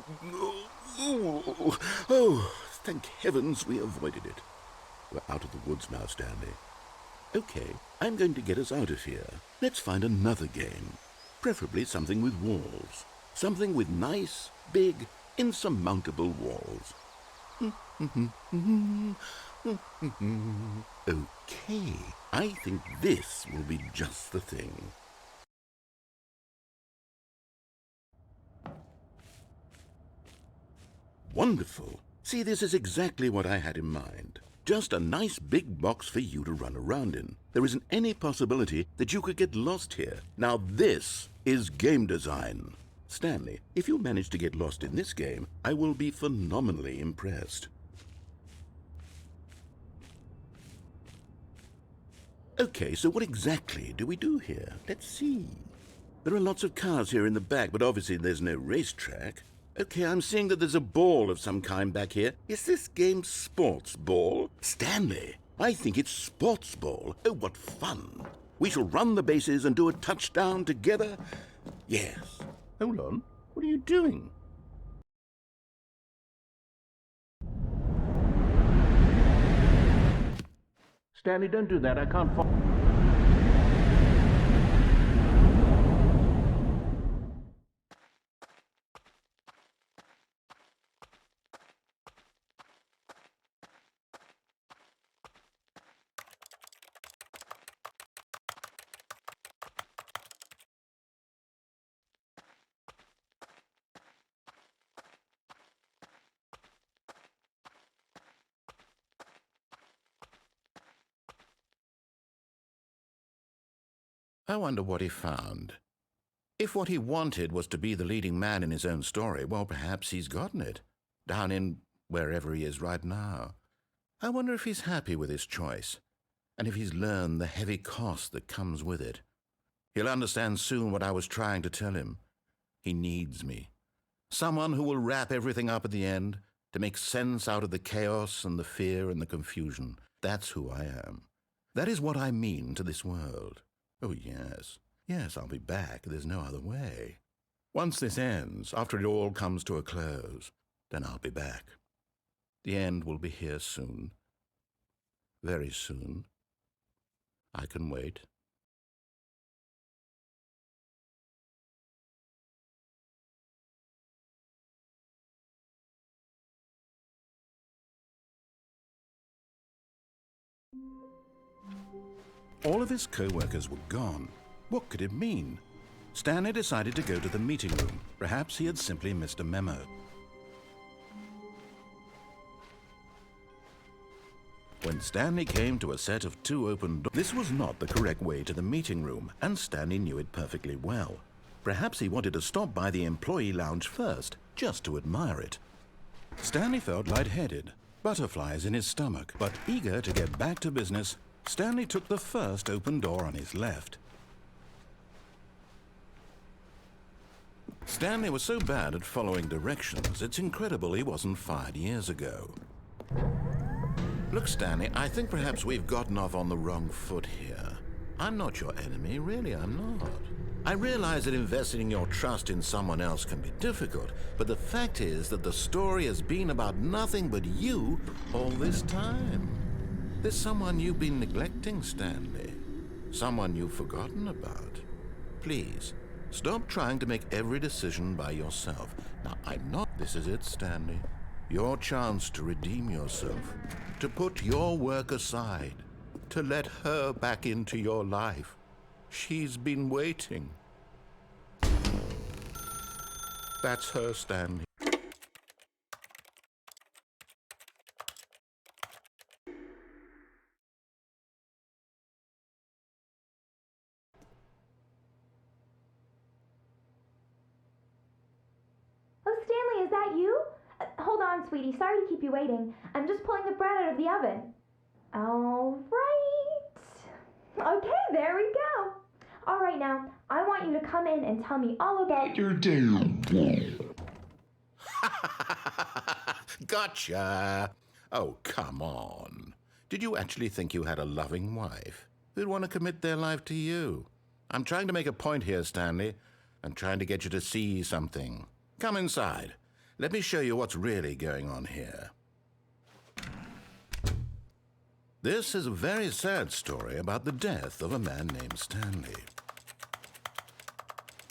Oh, thank heavens we avoided it. We're out of the woods now, Stanley. Okay, I'm going to get us out of here. Let's find another game. Preferably something with walls. Something with nice, big, insurmountable walls. Okay, I think this will be just the thing. Wonderful. See, this is exactly what I had in mind. Just a nice big box for you to run around in. There isn't any possibility that you could get lost here. Now this is game design. Stanley, if you manage to get lost in this game, I will be phenomenally impressed. Okay, so what exactly do we do here? Let's see. There are lots of cars here in the back, but obviously there's no racetrack. Okay, I'm seeing that there's a ball of some kind back here. Is this game sports ball? Stanley, I think it's sports ball. Oh, what fun. We shall run the bases and do a touchdown together. Yes. Hold on. What are you doing? Stanley, don't do that. I can't follow. I wonder what he found. If what he wanted was to be the leading man in his own story, well, perhaps he's gotten it, down in wherever he is right now. I wonder if he's happy with his choice, and if he's learned the heavy cost that comes with it. He'll understand soon what I was trying to tell him. He needs me. Someone who will wrap everything up at the end, to make sense out of the chaos and the fear and the confusion. That's who I am. That is what I mean to this world. Oh, yes. Yes, I'll be back. There's no other way. Once this ends, after it all comes to a close, then I'll be back. The end will be here soon. Very soon. I can wait. All of his co-workers were gone. What could it mean? Stanley decided to go to the meeting room. Perhaps he had simply missed a memo. When Stanley came to a set of 2 open doors, this was not the correct way to the meeting room, and Stanley knew it perfectly well. Perhaps he wanted to stop by the employee lounge first, just to admire it. Stanley felt lightheaded, butterflies in his stomach, but eager to get back to business, Stanley took the first open door on his left. Stanley was so bad at following directions, it's incredible he wasn't fired years ago. Look, Stanley, I think perhaps we've gotten off on the wrong foot here. I'm not your enemy, really, I'm not. I realize that investing your trust in someone else can be difficult, but the fact is that the story has been about nothing but you all this time. There's someone you've been neglecting, Stanley. Someone you've forgotten about. Please, stop trying to make every decision by yourself. Now, I'm not... This is it, Stanley. Your chance to redeem yourself. To put your work aside. To let her back into your life. She's been waiting. That's her, Stanley. Oh, Stanley, is that you? Hold on, sweetie. Sorry to keep you waiting. I'm just pulling the bread out of the oven. All right. Okay, there we go. All right, now, I want you to come in and tell me all about your day. Gotcha. Oh, come on. Did you actually think you had a loving wife who'd want to commit their life to you? I'm trying to make a point here, Stanley. I'm trying to get you to see something. Come inside. Let me show you what's really going on here. This is a very sad story about the death of a man named Stanley.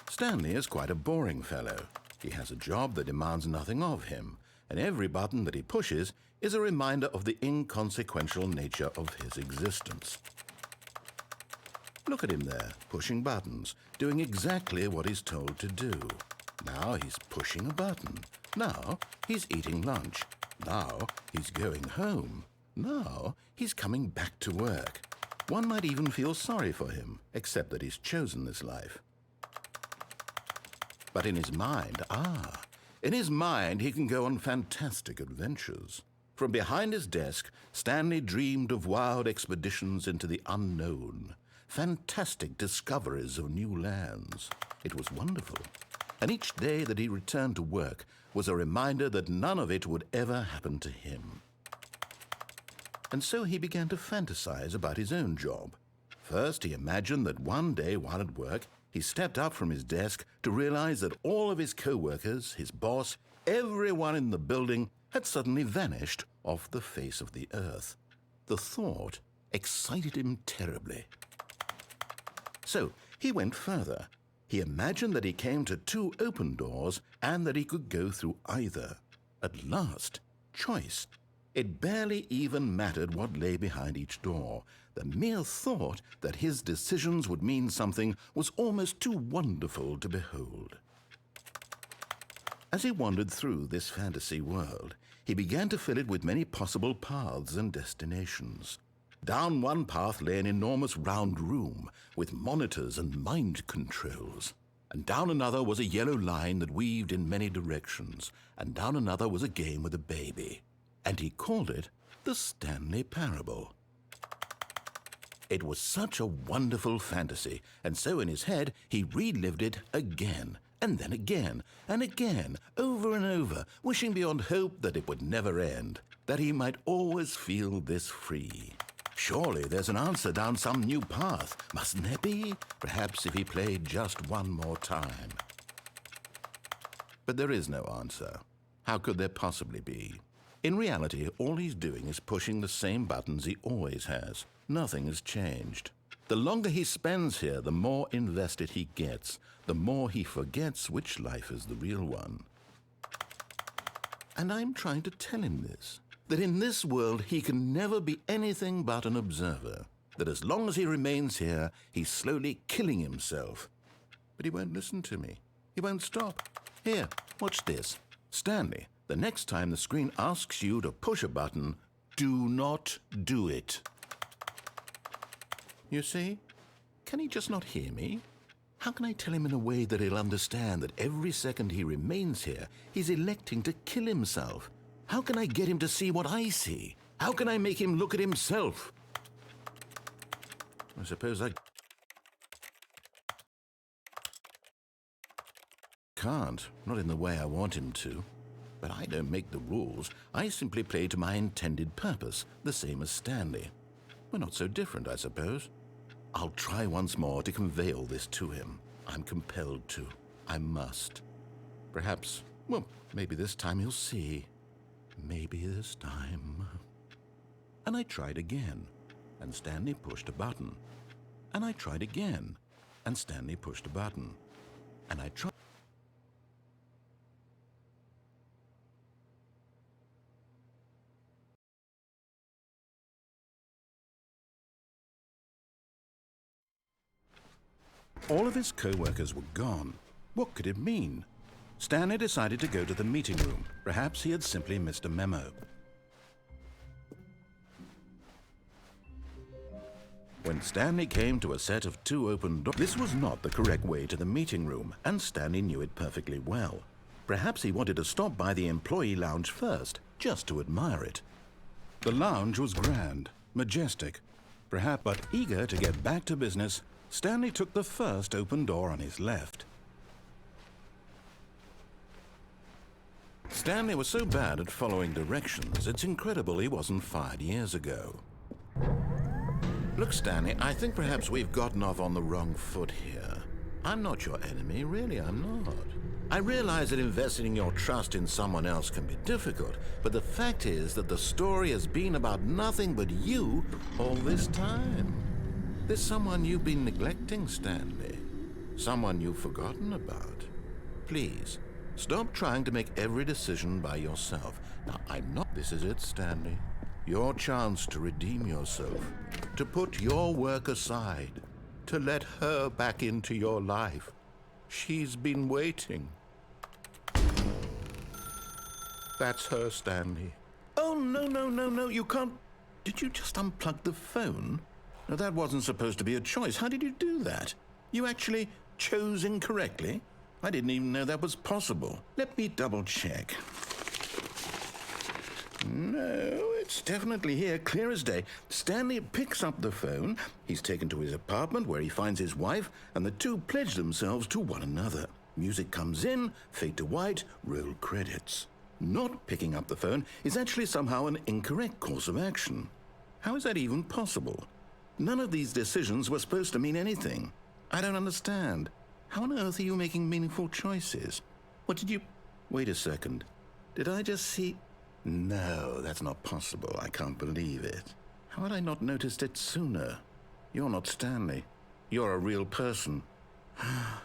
Stanley is quite a boring fellow. He has a job that demands nothing of him, and every button that he pushes is a reminder of the inconsequential nature of his existence. Look at him there, pushing buttons, doing exactly what he's told to do. Now he's pushing a button. Now he's eating lunch. Now he's going home. Now he's coming back to work. One might even feel sorry for him, except that he's chosen this life. But in his mind, in his mind he can go on fantastic adventures. From behind his desk, Stanley dreamed of wild expeditions into the unknown, fantastic discoveries of new lands. It was wonderful. And each day that he returned to work was a reminder that none of it would ever happen to him. And so he began to fantasize about his own job. First, he imagined that one day while at work, he stepped up from his desk to realize that all of his co-workers, his boss, everyone in the building had suddenly vanished off the face of the earth. The thought excited him terribly. So he went further. He imagined that he came to 2 open doors and that he could go through either. At last, choice. It barely even mattered what lay behind each door. The mere thought that his decisions would mean something was almost too wonderful to behold. As he wandered through this fantasy world, he began to fill it with many possible paths and destinations. Down one path lay an enormous round room with monitors and mind controls. And down another was a yellow line that weaved in many directions. And down another was a game with a baby. And he called it the Stanley Parable. It was such a wonderful fantasy, and so in his head he relived it again, and then again, and again, over and over, wishing beyond hope that it would never end, that he might always feel this free. Surely there's an answer down some new path, mustn't there be? Perhaps if he played just one more time. But there is no answer. How could there possibly be? In reality, all he's doing is pushing the same buttons he always has. Nothing has changed. The longer he spends here, the more invested he gets, the more he forgets which life is the real one. And I'm trying to tell him this, that in this world he can never be anything but an observer, that as long as he remains here, he's slowly killing himself. But he won't listen to me. He won't stop. Here, watch this. Stanley, the next time the screen asks you to push a button, do not do it. You see? Can he just not hear me? How can I tell him in a way that he'll understand that every second he remains here, he's electing to kill himself? How can I get him to see what I see? How can I make him look at himself? I suppose I can't, not in the way I want him to. But I don't make the rules. I simply play to my intended purpose, the same as Stanley. We're not so different, I suppose. I'll try once more to convey all this to him. I'm compelled to. I must. Perhaps, well, maybe this time he'll see. Maybe this time. And I tried again, and Stanley pushed a button. And I tried again, and Stanley pushed a button. And I tried. All of his co-workers were gone. What could it mean? Stanley decided to go to the meeting room. Perhaps he had simply missed a memo. When Stanley came to a set of 2 open doors, this was not the correct way to the meeting room, and Stanley knew it perfectly well. Perhaps he wanted to stop by the employee lounge first, just to admire it. The lounge was grand, majestic, perhaps, but eager to get back to business, Stanley took the first open door on his left. Stanley was so bad at following directions, it's incredible he wasn't fired years ago. Look, Stanley, I think perhaps we've gotten off on the wrong foot here. I'm not your enemy, really, I'm not. I realize that investing your trust in someone else can be difficult, but the fact is that the story has been about nothing but you all this time. There's someone you've been neglecting, Stanley. Someone you've forgotten about. Please, stop trying to make every decision by yourself. Now, I'm not... This is it, Stanley. Your chance to redeem yourself. To put your work aside. To let her back into your life. She's been waiting. That's her, Stanley. Oh, no, you can't... Did you just unplug the phone? Now, that wasn't supposed to be a choice. How did you do that? You actually chose incorrectly? I didn't even know that was possible. Let me double check. No, it's definitely here, clear as day. Stanley picks up the phone. He's taken to his apartment where he finds his wife, and the two pledge themselves to one another. Music comes in, fade to white, roll credits. Not picking up the phone is actually somehow an incorrect course of action. How is that even possible? None of these decisions were supposed to mean anything. I don't understand. How on earth are you making meaningful choices? What did you... Wait a second. Did I just see... No, that's not possible. I can't believe it. How had I not noticed it sooner? You're not Stanley. You're a real person. I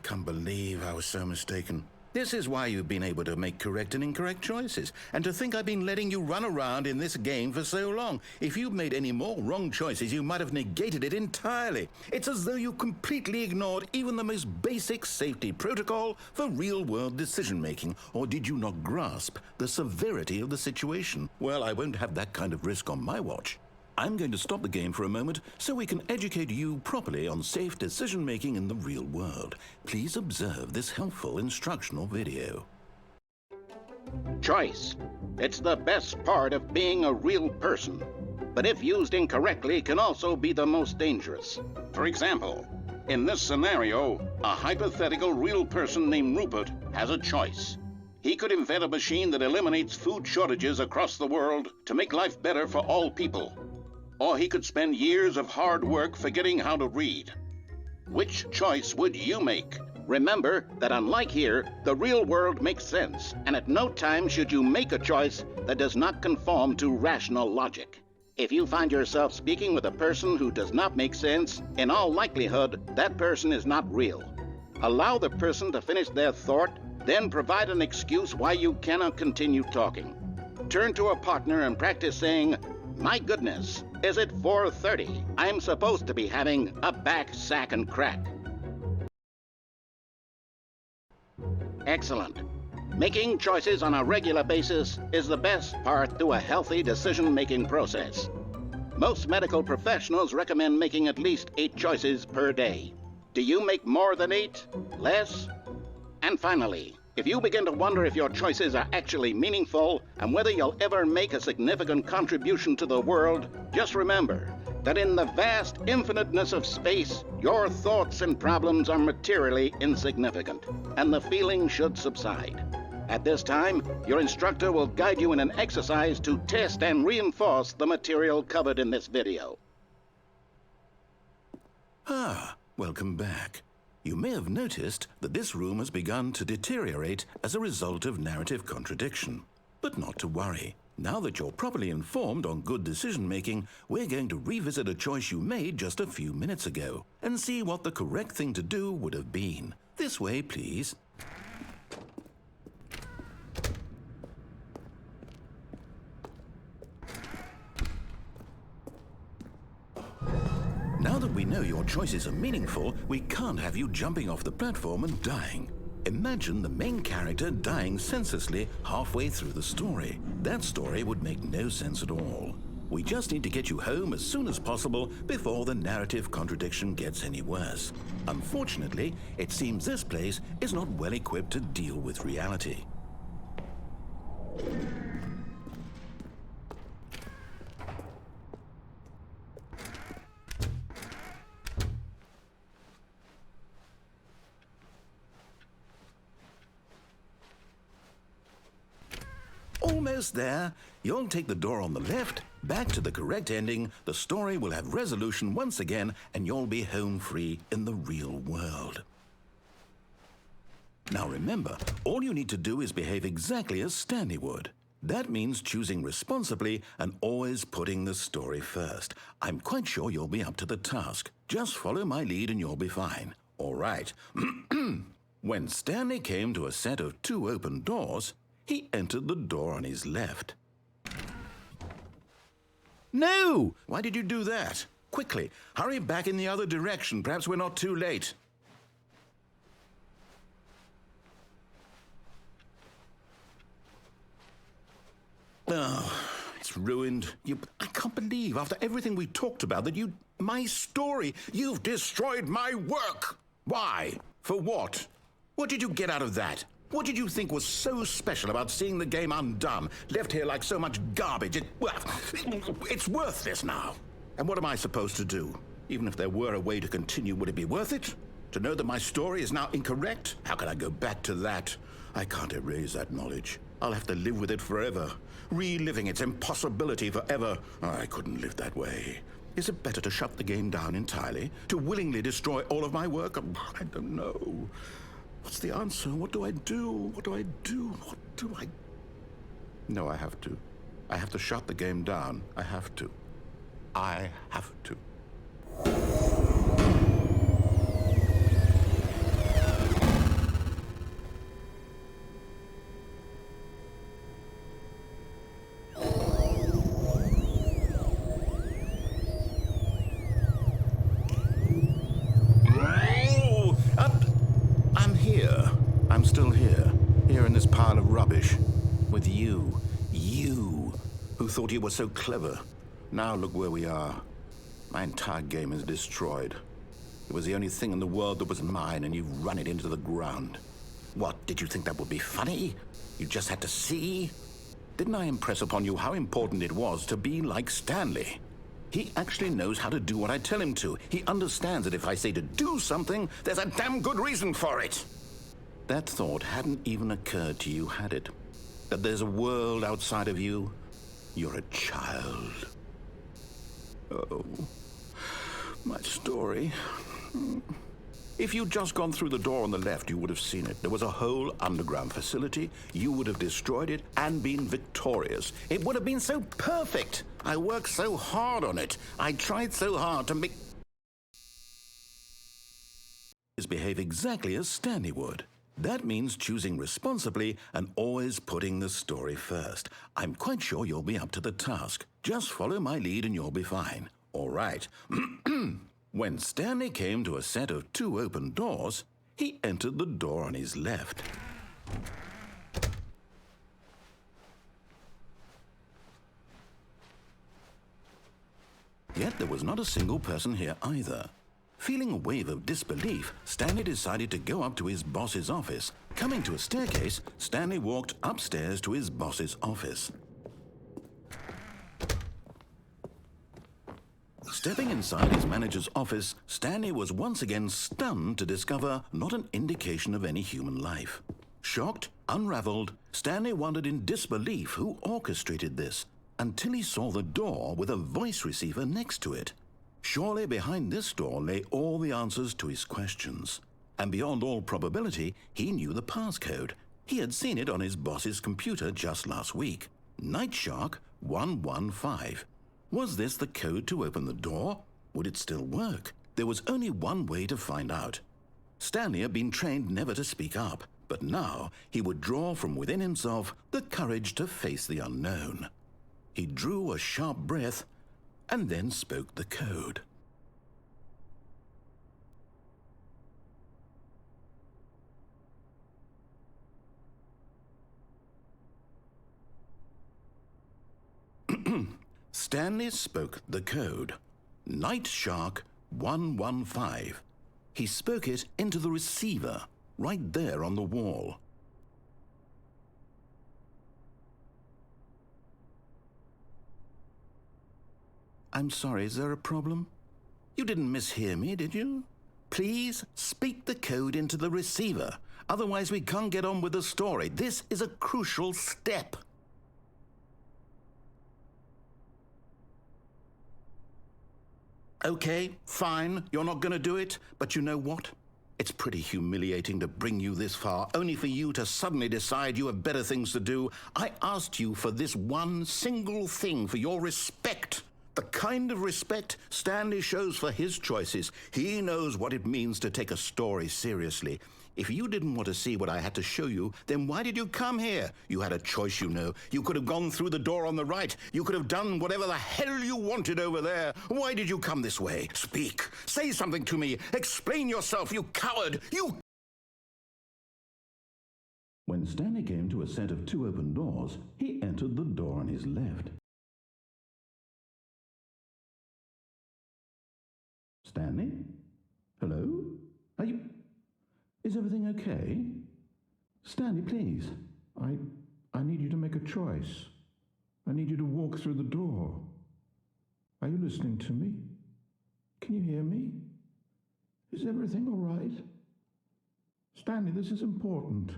can't believe I was so mistaken. This is why you've been able to make correct and incorrect choices. And to think I've been letting you run around in this game for so long. If you'd made any more wrong choices, you might have negated it entirely. It's as though you completely ignored even the most basic safety protocol for real-world decision-making. Or did you not grasp the severity of the situation? Well, I won't have that kind of risk on my watch. I'm going to stop the game for a moment so we can educate you properly on safe decision-making in the real world. Please observe this helpful instructional video. Choice. It's the best part of being a real person. But if used incorrectly, can also be the most dangerous. For example, in this scenario, a hypothetical real person named Rupert has a choice. He could invent a machine that eliminates food shortages across the world to make life better for all people. Or he could spend years of hard work forgetting how to read. Which choice would you make? Remember that unlike here, the real world makes sense, and at no time should you make a choice that does not conform to rational logic. If you find yourself speaking with a person who does not make sense, in all likelihood, that person is not real. Allow the person to finish their thought, then provide an excuse why you cannot continue talking. Turn to a partner and practice saying, "My goodness, is it 4:30? I'm supposed to be having a back, sack, and crack." Excellent. Making choices on a regular basis is the best part to a healthy decision-making process. Most medical professionals recommend making at least 8 choices per day. Do you make more than 8? Less? And finally, if you begin to wonder if your choices are actually meaningful and whether you'll ever make a significant contribution to the world, just remember that in the vast infiniteness of space, your thoughts and problems are materially insignificant, and the feeling should subside. At this time, your instructor will guide you in an exercise to test and reinforce the material covered in this video. Welcome back. You may have noticed that this room has begun to deteriorate as a result of narrative contradiction. But not to worry. Now that you're properly informed on good decision-making, we're going to revisit a choice you made just a few minutes ago and see what the correct thing to do would have been. This way, please. Now that we know your choices are meaningful, we can't have you jumping off the platform and dying. Imagine the main character dying senselessly halfway through the story. That story would make no sense at all. We just need to get you home as soon as possible before the narrative contradiction gets any worse. Unfortunately, it seems this place is not well equipped to deal with reality. Almost there. You'll take the door on the left, back to the correct ending, the story will have resolution once again, and you'll be home free in the real world. Now remember, all you need to do is behave exactly as Stanley would. That means choosing responsibly and always putting the story first. I'm quite sure you'll be up to the task. Just follow my lead and you'll be fine. All right. When Stanley came to a set of 2 open doors, he entered the door on his left. No! Why did you do that? Quickly, hurry back in the other direction. Perhaps we're not too late. Oh, it's ruined. I can't believe, after everything we talked about, that my story, you've destroyed my work. Why? For what? What did you get out of that? What did you think was so special about seeing the game undone, left here like so much garbage? It's worthless now. And what am I supposed to do? Even if there were a way to continue, would it be worth it? To know that my story is now incorrect? How can I go back to that? I can't erase that knowledge. I'll have to live with it forever, reliving its impossibility forever. I couldn't live that way. Is it better to shut the game down entirely? To willingly destroy all of my work? I don't know. What's the answer? What do I do? What do I do? What do I... No, I have to. I have to shut the game down. I have to. I have to. I'm still here in this pile of rubbish, with you who thought you were so clever. Now look where we are. My entire game is destroyed. It was the only thing in the world that was mine, and you've run it into the ground. What, did you think that would be funny? You just had to see? Didn't I impress upon you how important it was to be like Stanley? He actually knows how to do what I tell him to. He understands that if I say to do something, there's a damn good reason for it. That thought hadn't even occurred to you, had it? That there's a world outside of you? You're a child. Oh, my story. If you'd just gone through the door on the left, you would have seen it. There was a whole underground facility. You would have destroyed it and been victorious. It would have been so perfect. I worked so hard on it. I tried so hard to make... behave exactly as Stanley would. That means choosing responsibly and always putting the story first. I'm quite sure you'll be up to the task. Just follow my lead and you'll be fine. All right. When Stanley came to a set of 2 open doors, he entered the door on his left. Yet there was not a single person here either. Feeling a wave of disbelief, Stanley decided to go up to his boss's office. Coming to a staircase, Stanley walked upstairs to his boss's office. Stepping inside his manager's office, Stanley was once again stunned to discover not an indication of any human life. Shocked, unraveled, Stanley wondered in disbelief who orchestrated this, until he saw the door with a voice receiver next to it. Surely behind this door lay all the answers to his questions. And beyond all probability, he knew the passcode. He had seen it on his boss's computer just last week. Night Shark 115. Was this the code to open the door? Would it still work? There was only one way to find out. Stanley had been trained never to speak up, but now he would draw from within himself the courage to face the unknown. He drew a sharp breath and then spoke the code. Stanley spoke the code. Night Shark 115. He spoke it into the receiver, right there on the wall. I'm sorry, is there a problem? You didn't mishear me, did you? Please speak the code into the receiver. Otherwise we can't get on with the story. This is a crucial step. Okay, fine, you're not going to do it, but you know what? It's pretty humiliating to bring you this far, only for you to suddenly decide you have better things to do. I asked you for this one single thing, for your respect. The kind of respect Stanley shows for his choices. He knows what it means to take a story seriously. If you didn't want to see what I had to show you, then why did you come here? You had a choice, you know. You could have gone through the door on the right. You could have done whatever the hell you wanted over there. Why did you come this way? Speak. Say something to me. Explain yourself, you coward. You... When Stanley came to a set of 2 open doors, he entered the door on his left. Stanley? Hello? Are you... Is everything okay? Stanley, please. I need you to make a choice. I need you to walk through the door. Are you listening to me? Can you hear me? Is everything all right? Stanley, this is important.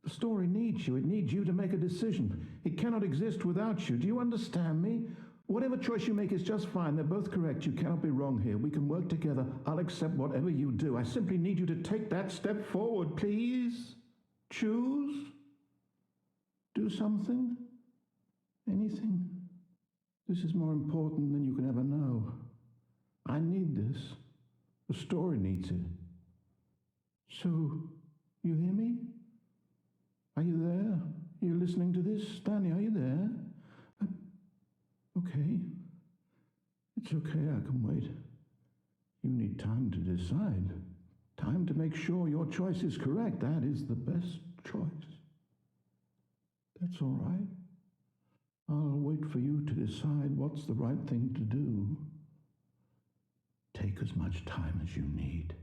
The story needs you. It needs you to make a decision. It cannot exist without you. Do you understand me? Whatever choice you make is just fine. They're both correct. You cannot be wrong here. We can work together. I'll accept whatever you do. I simply need you to take that step forward, please. Choose. Do something. Anything. This is more important than you can ever know. I need this. The story needs it. So, you hear me? Are you there? Are you listening to this? Stanley, are you there? Okay. It's okay, I can wait. You need time to decide. Time to make sure your choice is correct. That is the best choice. That's all right. I'll wait for you to decide what's the right thing to do. Take as much time as you need.